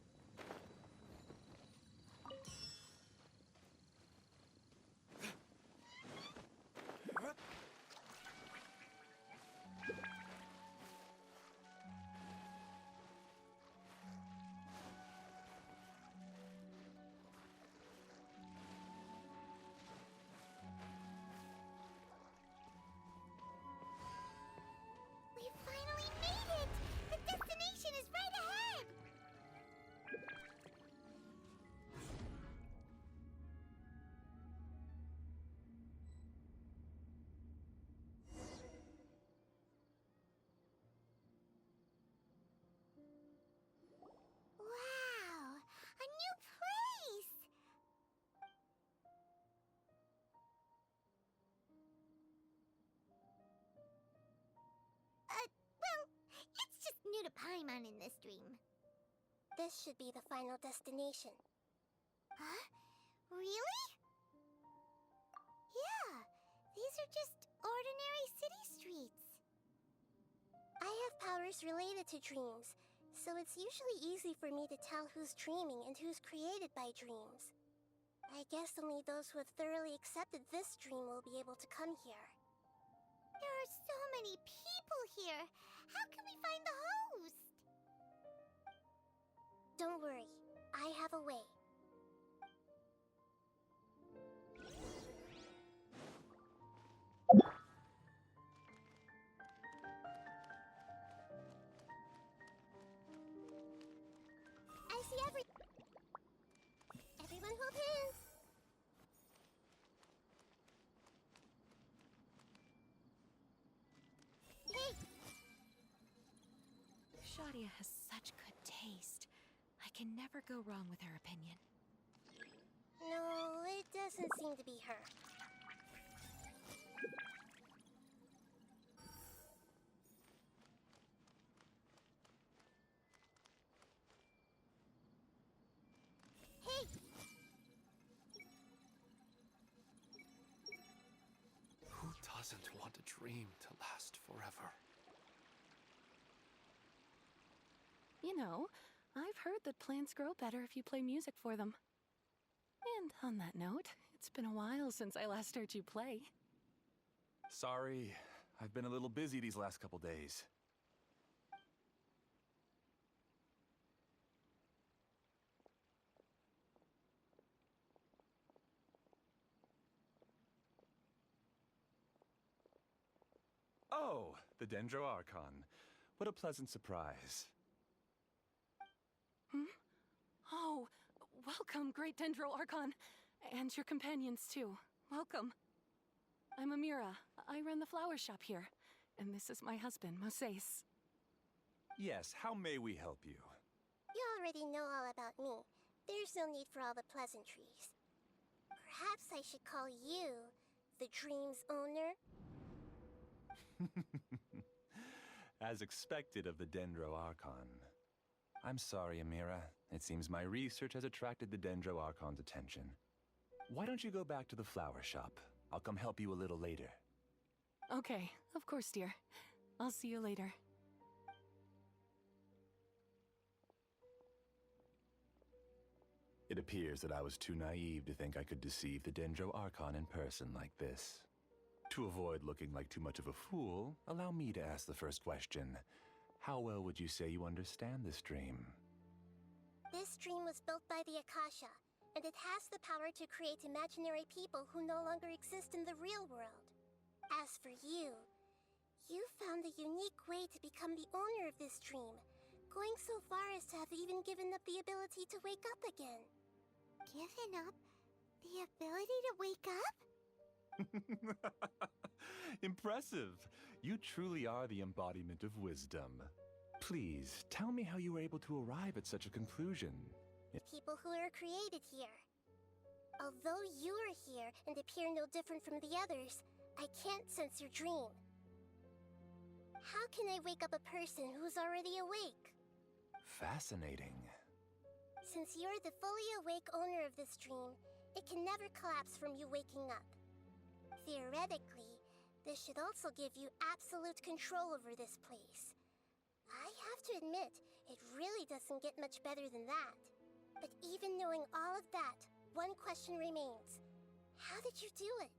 We finally made it! The destination is right ahead! Wow! A new place! Well, it's just new to Paimon in this dream. This should be the final destination. Huh? Really? Yeah, these are just ordinary city streets. I have powers related to dreams, so it's usually easy for me to tell who's dreaming and who's created by dreams. I guess only those who have thoroughly accepted this dream will be able to come here. There are so many people here. How can we find the host? Don't worry, I have a way. I see everyone hold hands! Hey! Shadia has such good taste. I can never go wrong with her opinion. No, it doesn't seem to be her. doesn't want a dream to last forever. You know, I've heard that plants grow better if you play music for them. And on that note, it's been a while since I last heard you play. Sorry, I've been a little busy these last couple days. Oh, the Dendro Archon. What a pleasant surprise. Hmm? Oh, welcome, Great Dendro Archon. And your companions, too. Welcome. I'm Amira. I run the flower shop here. And this is my husband, Moses. Yes, how may we help you? You already know all about me. There's no need for all the pleasantries. Perhaps I should call you the Dream's owner? As expected of the Dendro Archon. I'm sorry, Amira. It seems my research has attracted the Dendro Archon's attention. Why don't you go back to the flower shop? I'll come help you a little later. Okay, of course, dear. I'll see you later. It appears that I was too naive to think I could deceive the Dendro Archon in person like this. To avoid looking like too much of a fool, allow me to ask the first question. How well would you say you understand this dream? This dream was built by the Akasha, and it has the power to create imaginary people who no longer exist in the real world. As for you, you found a unique way to become the owner of this dream, going so far as to have even given up the ability to wake up again. Given up the ability to wake up? Impressive! You truly are the embodiment of wisdom. Please, tell me how you were able to arrive at such a conclusion. People who are created here. Although you are here and appear no different from the others, I can't sense your dream. How can I wake up a person who's already awake? Fascinating. Since you're the fully awake owner of this dream, it can never collapse from you waking up. Theoretically, this should also give you absolute control over this place. I have to admit, it really doesn't get much better than that. But even knowing all of that, one question remains. How did you do it?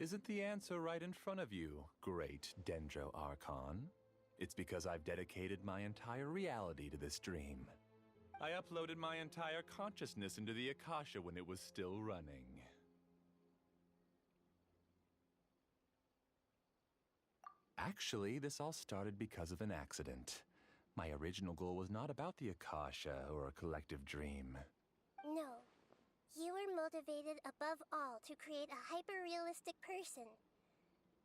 Isn't the answer right in front of you, Great Dendro Archon? It's because I've dedicated my entire reality to this dream. I uploaded my entire consciousness into the Akasha when it was still running. Actually, this all started because of an accident. My original goal was not about the Akasha or a collective dream. No. You were motivated above all to create a hyper-realistic person.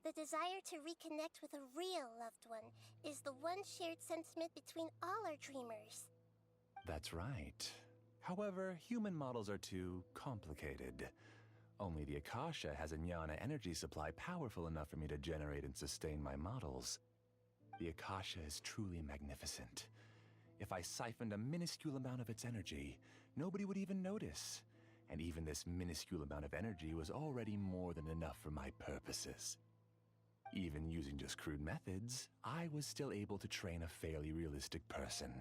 The desire to reconnect with a real loved one is the one shared sentiment between all our dreamers. That's right. However, human models are too complicated. Only the Akasha has a jnana energy supply powerful enough for me to generate and sustain my models. The Akasha is truly magnificent. If I siphoned a minuscule amount of its energy, nobody would even notice. And even this minuscule amount of energy was already more than enough for my purposes. Even using just crude methods, I was still able to train a fairly realistic person.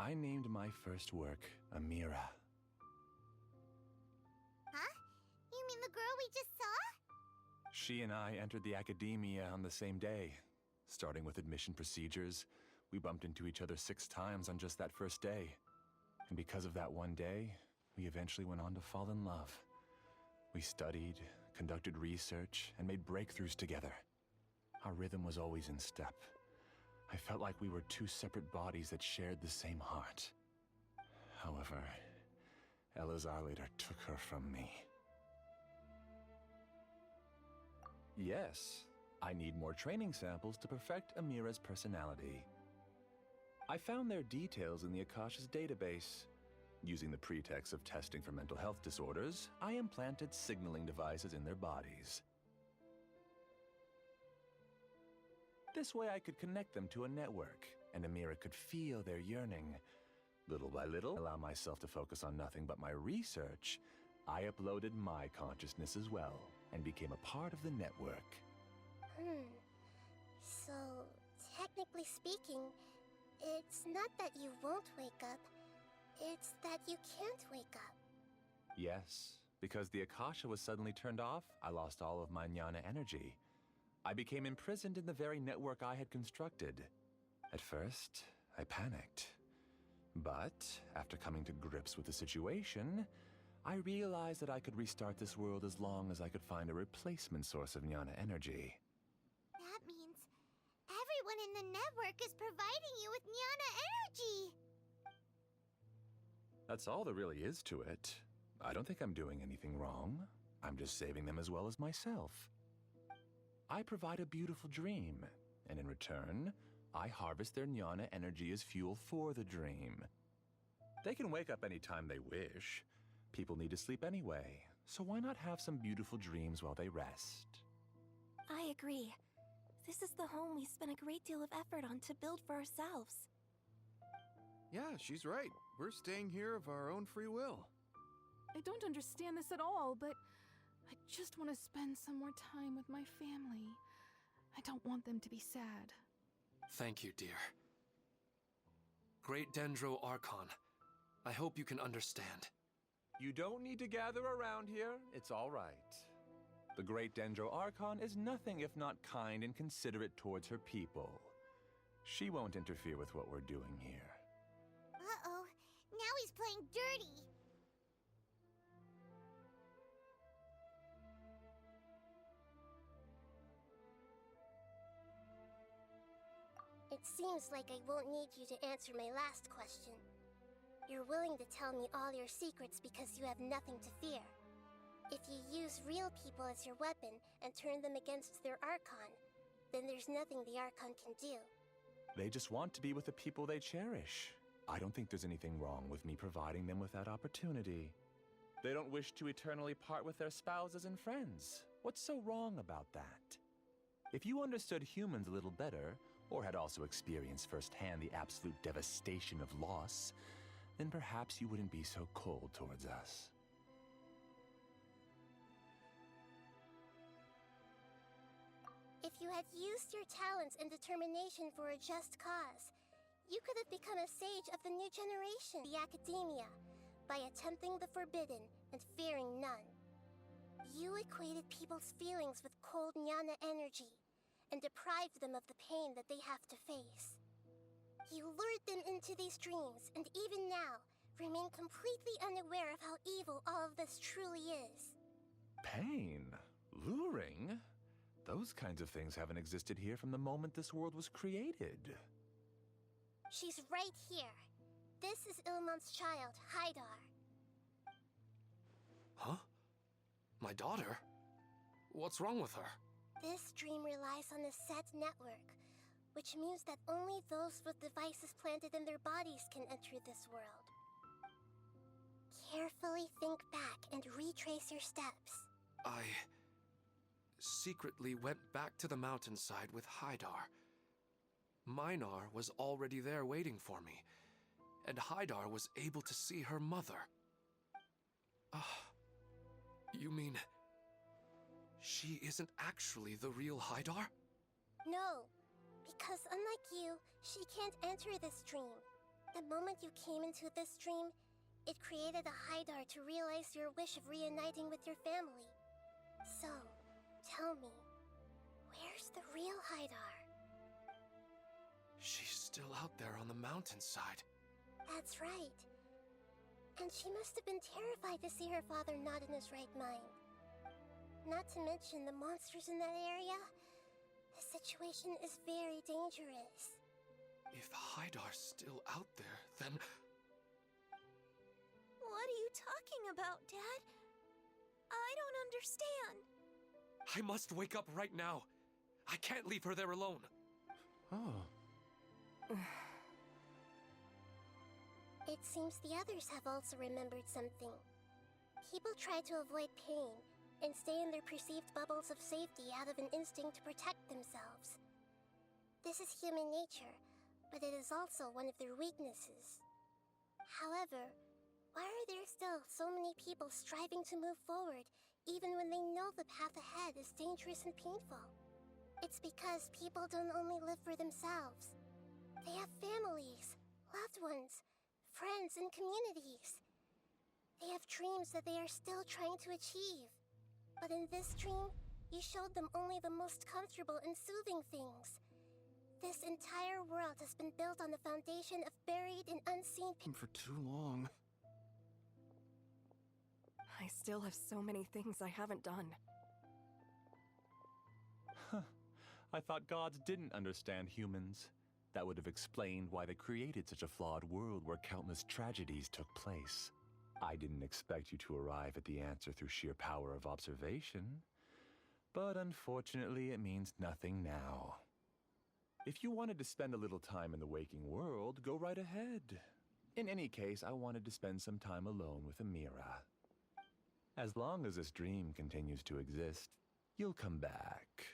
I named my first work Amira. Huh? You mean the girl we just saw? She and I entered the Enkanomiya on the same day. Starting with admission procedures, we bumped into each other 6 times on just that first day. And because of that one day, we eventually went on to fall in love. We studied, conducted research, and made breakthroughs together. Our rhythm was always in step. I felt like we were 2 separate bodies that shared the same heart. However, Elazar later took her from me. Yes, I need more training samples to perfect Amira's personality. I found their details in the Akasha's database. Using the pretext of testing for mental health disorders, I implanted signaling devices in their bodies. This way I could connect them to a network, and Amira could feel their yearning. Little by little, allow myself to focus on nothing but my research, I uploaded my consciousness as well, and became a part of the network. So, technically speaking, it's not that you won't wake up, it's that you can't wake up. Yes, because the Akasha was suddenly turned off, I lost all of my jnana energy. I became imprisoned in the very network I had constructed. At first, I panicked. But, after coming to grips with the situation, I realized that I could restart this world as long as I could find a replacement source of jnana energy. That means everyone in the network is providing you with jnana energy! That's all there really is to it. I don't think I'm doing anything wrong. I'm just saving them as well as myself. I provide a beautiful dream, and in return, I harvest their jnana energy as fuel for the dream. They can wake up anytime they wish. People need to sleep anyway, so why not have some beautiful dreams while they rest? I agree. This is the home we spent a great deal of effort on to build for ourselves. Yeah, she's right. We're staying here of our own free will. I don't understand this at all, but I just want to spend some more time with my family. I don't want them to be sad. Thank you, dear. Great Dendro Archon, I hope you can understand. You don't need to gather around here. It's all right. The Great Dendro Archon is nothing if not kind and considerate towards her people. She won't interfere with what we're doing here. Uh-oh, now he's playing dirty! It seems like I won't need you to answer my last question. You're willing to tell me all your secrets because you have nothing to fear. If you use real people as your weapon and turn them against their Archon, then there's nothing the Archon can do. They just want to be with the people they cherish. I don't think there's anything wrong with me providing them with that opportunity. They don't wish to eternally part with their spouses and friends. What's so wrong about that? If you understood humans a little better, or had also experienced firsthand the absolute devastation of loss, then perhaps you wouldn't be so cold towards us. If you had used your talents and determination for a just cause, you could have become a sage of the new generation, the Academia, by attempting the forbidden and fearing none. You equated people's feelings with cold jnana energy, and deprived them of the pain that they have to face. You lured them into these dreams, and even now, remain completely unaware of how evil all of this truly is. Pain? Luring? Those kinds of things haven't existed here from the moment this world was created. She's right here. This is Ilmon's child, Haidar. Huh? My daughter? What's wrong with her? This dream relies on a set network, which means that only those with devices planted in their bodies can enter this world. Carefully think back and retrace your steps. I secretly went back to the mountainside with Haidar. Minar was already there waiting for me, and Haidar was able to see her mother. You mean she isn't actually the real Haidar? No, because unlike you, she can't enter this dream. The moment you came into this dream, it created a Haidar to realize your wish of reuniting with your family. So, tell me, where's the real Haidar? She's still out there on the mountainside. That's right. And she must have been terrified to see her father not in his right mind. Not to mention the monsters in that area. The situation is very dangerous. If Haidar's still out there, then... What are you talking about, Dad? I don't understand. I must wake up right now. I can't leave her there alone. Oh. It seems the others have also remembered something. People try to avoid pain and stay in their perceived bubbles of safety out of an instinct to protect themselves. This is human nature, but it is also one of their weaknesses. However, why are there still so many people striving to move forward, even when they know the path ahead is dangerous and painful? It's because people don't only live for themselves. They have families, loved ones, friends, and communities. They have dreams that they are still trying to achieve. But in this dream, you showed them only the most comfortable and soothing things. This entire world has been built on the foundation of buried and unseen For too long. I still have so many things I haven't done. I thought gods didn't understand humans. That would have explained why they created such a flawed world where countless tragedies took place. I didn't expect you to arrive at the answer through sheer power of observation. But unfortunately, it means nothing now. If you wanted to spend a little time in the waking world, go right ahead. In any case, I wanted to spend some time alone with Amira. As long as this dream continues to exist, you'll come back.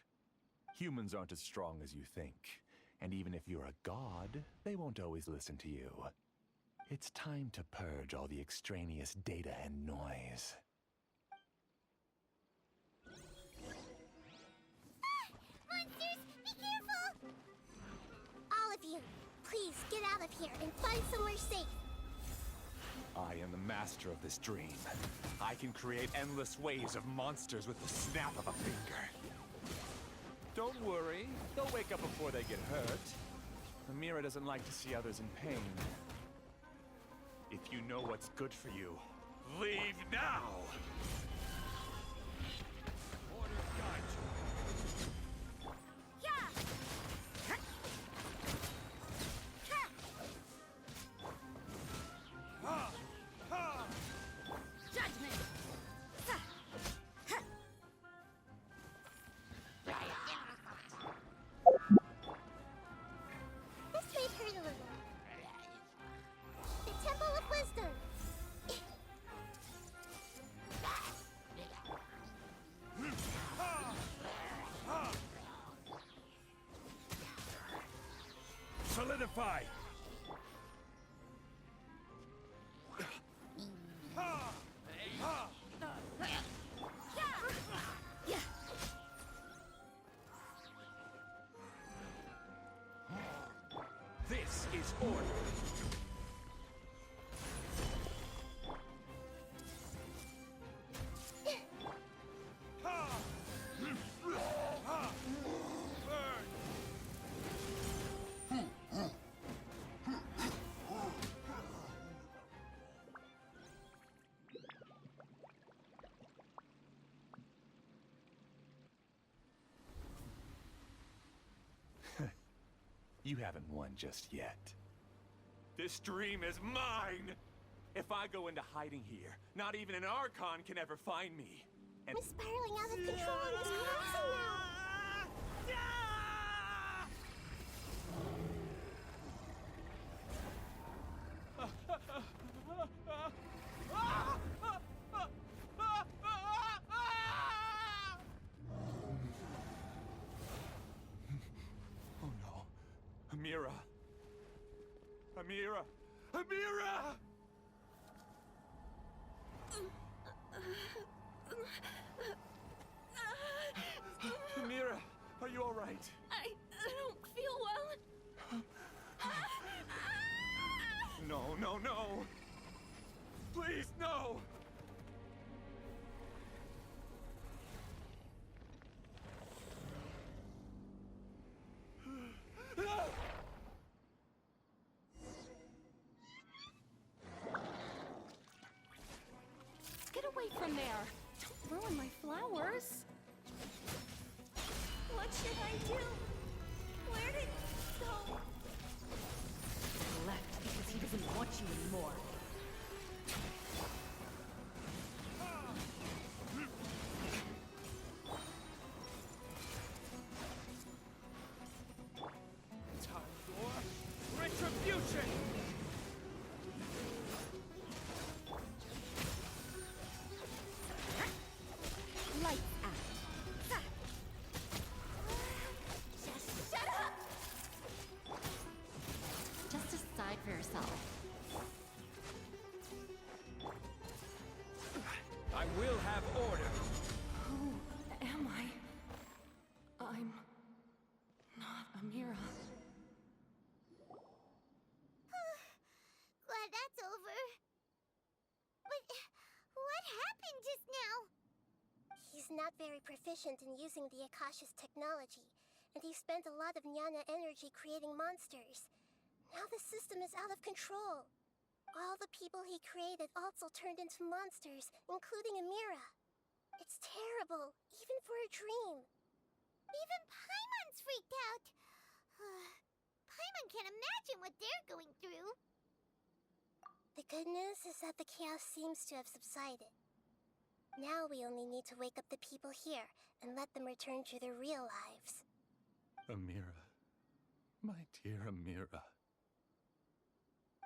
Humans aren't as strong as you think, and even if you're a god, they won't always listen to you. It's time to purge all the extraneous data and noise. Monsters, be careful! All of you, please get out of here and find somewhere safe. I am the master of this dream. I can create endless waves of monsters with the snap of a finger. Don't worry, they'll wake up before they get hurt. Amira doesn't like to see others in pain. If you know what's good for you, leave now! Order guide you. Judgment! This may hurt a little. The Temple of Wisdom. Solidify! This is order. You haven't won just yet. This dream is mine! If I go into hiding here, not even an Archon can ever find me. And We're spiraling out of control in this crossing now. Oh no. Amira. Amira! Amira! Amira, are you all right? I don't feel well. No, no, no! Please, no! Get away from there! Don't ruin my flowers! What should I do? Where did he go? He left because he doesn't want you anymore. Time for retribution! Lights out. Just shut up! Just decide for yourself. I will have order! Who am I? I'm just now? He's not very proficient in using the Akasha's technology, and he spent a lot of Jnana energy creating monsters. Now the system is out of control. All the people he created also turned into monsters, including Amira. It's terrible, even for a dream. Even Paimon's freaked out. Paimon can't imagine what they're going through. The good news is that the chaos seems to have subsided. Now we only need to wake up the people here and let them return to their real lives. Amira. My dear Amira.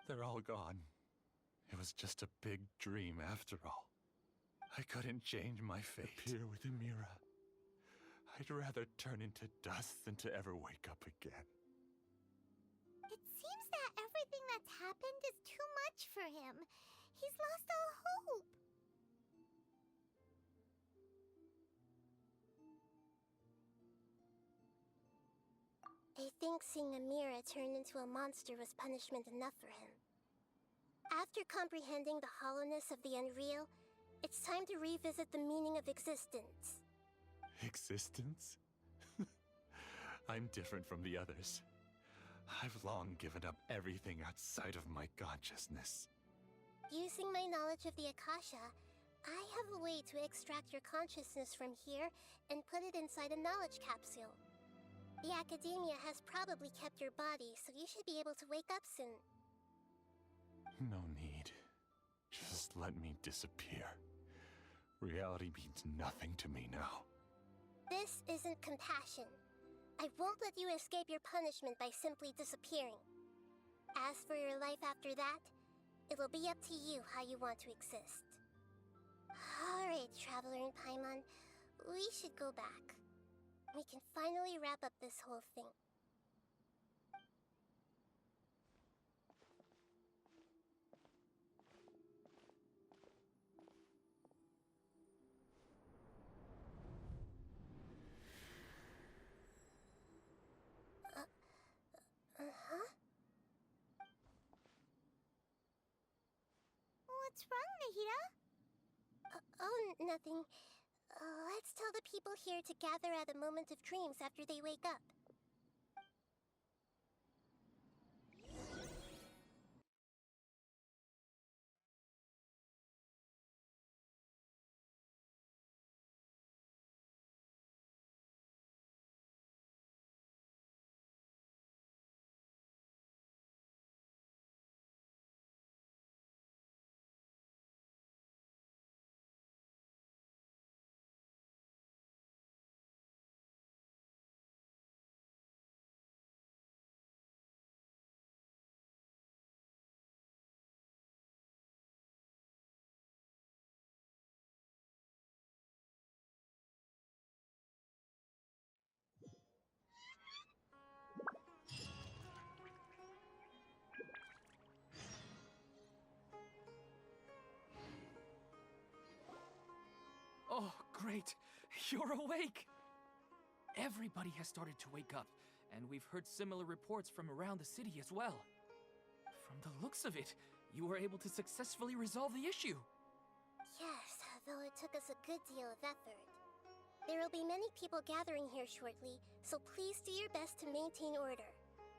They're all gone. It was just a big dream after all. I couldn't change my fate. Appear with Amira. I'd rather turn into dust than to ever wake up again. It seems that everything that's happened is too much for him. He's lost all hope. I think seeing Amira turn into a monster was punishment enough for him. After comprehending the hollowness of the unreal, it's time to revisit the meaning of existence. Existence? I'm different from the others. I've long given up everything outside of my consciousness. Using my knowledge of the Akasha, I have a way to extract your consciousness from here and put it inside a knowledge capsule. The Academia has probably kept your body, so you should be able to wake up soon. No need. Just let me disappear. Reality means nothing to me now. This isn't compassion. I won't let you escape your punishment by simply disappearing. As for your life after that, it'll be up to you how you want to exist. Alright, Traveler and Paimon, we should go back. We can finally wrap up this whole thing. What's wrong, Nahida? Nothing. Let's tell the people here to gather at a moment of dreams after they wake up. Oh, great! You're awake! Everybody has started to wake up, and we've heard similar reports from around the city as well. From the looks of it, you were able to successfully resolve the issue. Yes, though it took us a good deal of effort. There will be many people gathering here shortly, so please do your best to maintain order.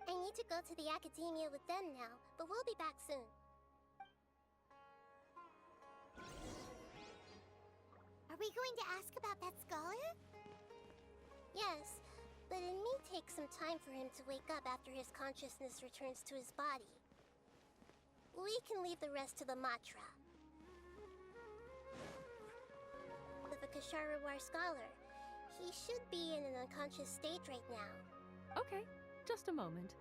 I need to go to the Academia with them now, but we'll be back soon. Are we going to ask about that scholar? Yes, but it may take some time for him to wake up after his consciousness returns to his body. We can leave the rest to the Matra. The Vakasharawar scholar. He should be in an unconscious state right now. Okay, just a moment.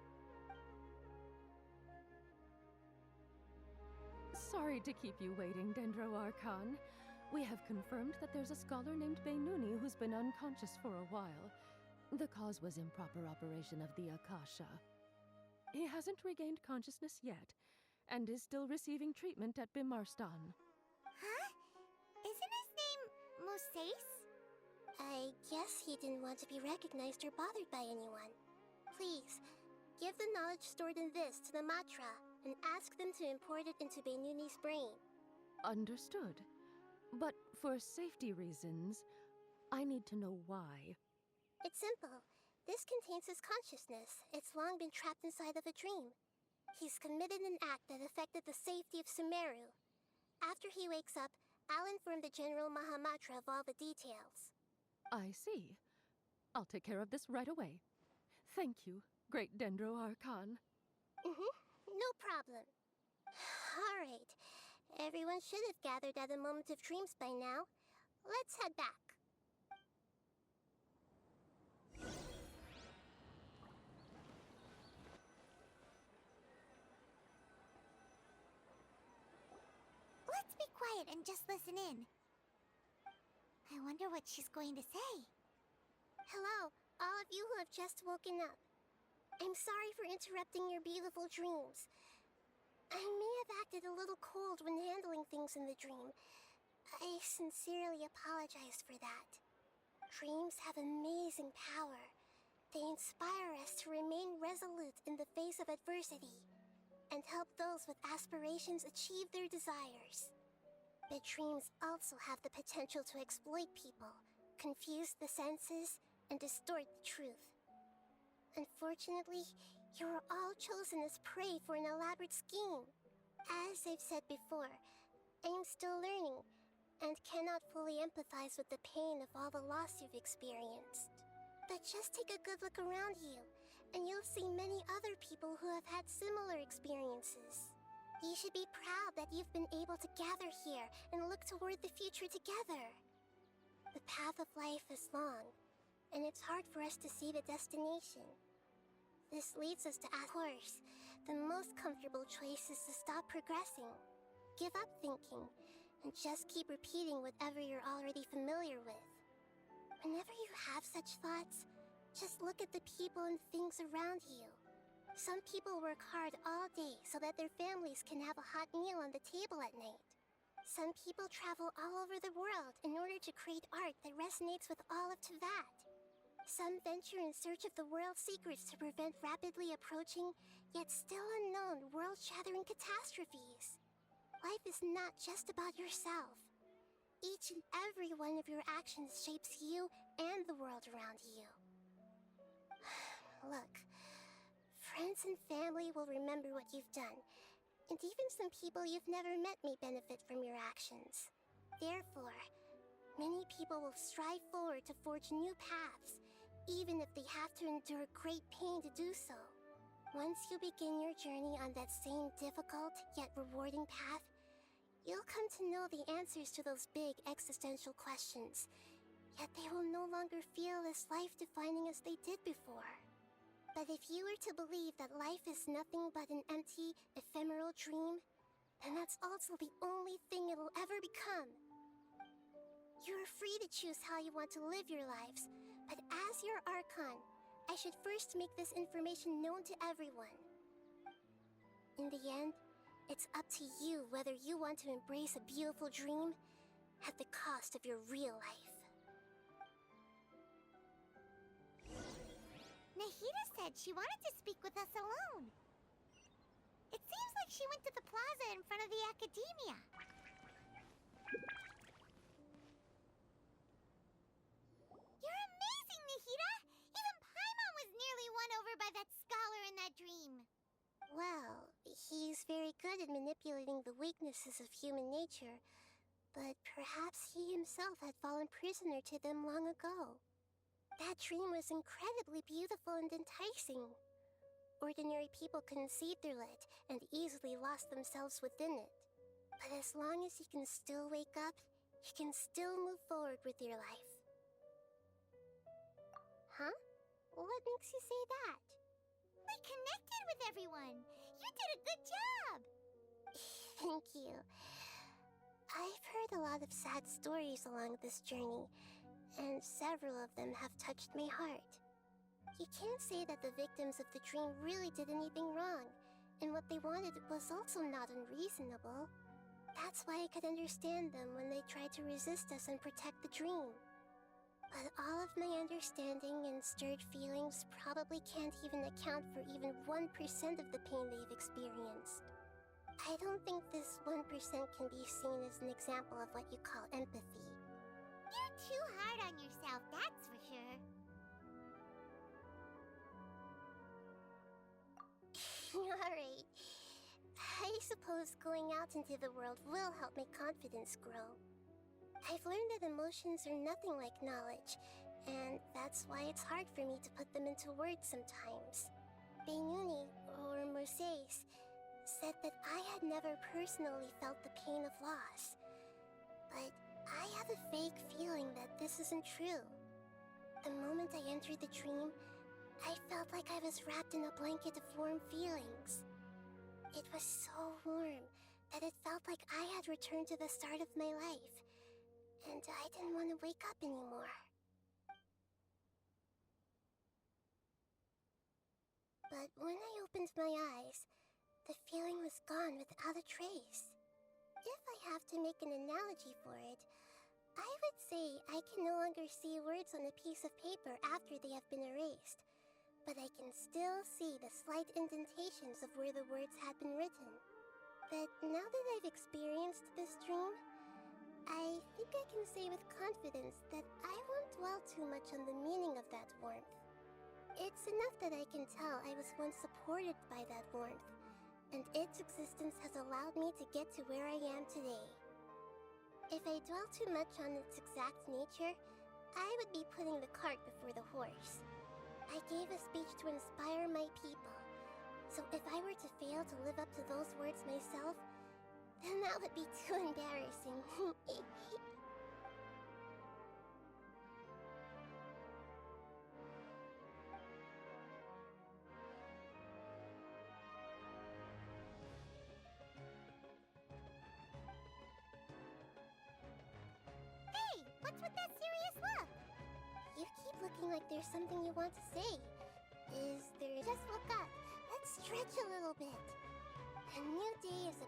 Sorry to keep you waiting, Dendro Archon. We have confirmed that there's a scholar named Beinuni who's been unconscious for a while. The cause was improper operation of the Akasha. He hasn't regained consciousness yet, and is still receiving treatment at Bimarstan. Huh? Isn't his name Moses? I guess he didn't want to be recognized or bothered by anyone. Please, give the knowledge stored in this to the Matra, and ask them to import it into Beinuni's brain. Understood. But for safety reasons, I need to know why. It's simple. This contains his consciousness. It's long been trapped inside of a dream. He's committed an act that affected the safety of Sumeru. After he wakes up, I'll inform the General Mahamatra of all the details. I see. I'll take care of this right away. Thank you, Great Dendro Archon. No problem. Alright. Everyone should have gathered at a moment of dreams by now. Let's head back. Let's be quiet and just listen in. I wonder what she's going to say. Hello, all of you who have just woken up. I'm sorry for interrupting your beautiful dreams. I may have acted a little cold when handling things in the dream. I sincerely apologize for that. Dreams have amazing power. They inspire us to remain resolute in the face of adversity and help those with aspirations achieve their desires. But dreams also have the potential to exploit people, confuse the senses, and distort the truth. Unfortunately, you were all chosen as prey for an elaborate scheme. As I've said before, I am still learning, and cannot fully empathize with the pain of all the loss you've experienced. But just take a good look around you, and you'll see many other people who have had similar experiences. You should be proud that you've been able to gather here and look toward the future together. The path of life is long, and it's hard for us to see the destination. This leads us to, of course, the most comfortable choice is to stop progressing. Give up thinking, and just keep repeating whatever you're already familiar with. Whenever you have such thoughts, just look at the people and things around you. Some people work hard all day so that their families can have a hot meal on the table at night. Some people travel all over the world in order to create art that resonates with all of Teyvat. Some venture in search of the world's secrets to prevent rapidly approaching, yet still unknown, world-shattering catastrophes. Life is not just about yourself. Each and every one of your actions shapes you and the world around you. Look, friends and family will remember what you've done, and even some people you've never met may benefit from your actions. Therefore, many people will strive forward to forge new paths, even if they have to endure great pain to do so. Once you begin your journey on that same difficult yet rewarding path, you'll come to know the answers to those big existential questions, yet they will no longer feel as life-defining as they did before. But if you were to believe that life is nothing but an empty, ephemeral dream, then that's also the only thing it'll ever become. You're free to choose how you want to live your lives, but as your Archon, I should first make this information known to everyone. In the end, it's up to you whether you want to embrace a beautiful dream at the cost of your real life. Nahida said she wanted to speak with us alone. It seems like she went to the plaza in front of the Academia. You're amazing, Nahida! Even Paimon was nearly won over by that scholar in that dream. Well, he's very good at manipulating the weaknesses of human nature, but perhaps he himself had fallen prisoner to them long ago. That dream was incredibly beautiful and enticing. Ordinary people couldn't see through it and easily lost themselves within it. But as long as you can still wake up, you can still move forward with your life. Huh? What makes you say that? We connected with everyone. You did a good job. Thank you. I've heard a lot of sad stories along this journey, and several of them have touched my heart. You can't say that the victims of the dream really did anything wrong, and what they wanted was also not unreasonable. That's why I could understand them when they tried to resist us and protect the dream. But all of my understanding and stirred feelings probably can't even account for even 1% of the pain they've experienced. I don't think this 1% can be seen as an example of what you call empathy. You're too hard on yourself, that's for sure. Alright. I suppose going out into the world will help my confidence grow. I've learned that emotions are nothing like knowledge, and that's why it's hard for me to put them into words sometimes. Benuni, or Mercedes, said that I had never personally felt the pain of loss. But I have a vague feeling that this isn't true. The moment I entered the dream, I felt like I was wrapped in a blanket of warm feelings. It was so warm that it felt like I had returned to the start of my life, and I didn't want to wake up anymore. But when I opened my eyes, the feeling was gone without a trace. If I have to make an analogy for it, I would say I can no longer see words on a piece of paper after they have been erased, but I can still see the slight indentations of where the words had been written. But now that I've experienced this dream, I think I can say with confidence that I won't dwell too much on the meaning of that warmth. It's enough that I can tell I was once supported by that warmth, and its existence has allowed me to get to where I am today. If I dwell too much on its exact nature, I would be putting the cart before the horse. I gave a speech to inspire my people, so if I were to fail to live up to those words myself, then that would be too embarrassing. Hey, what's with that serious look? You keep looking like there's something you want to say. Is there... Just look up. Let's stretch a little bit. A new day is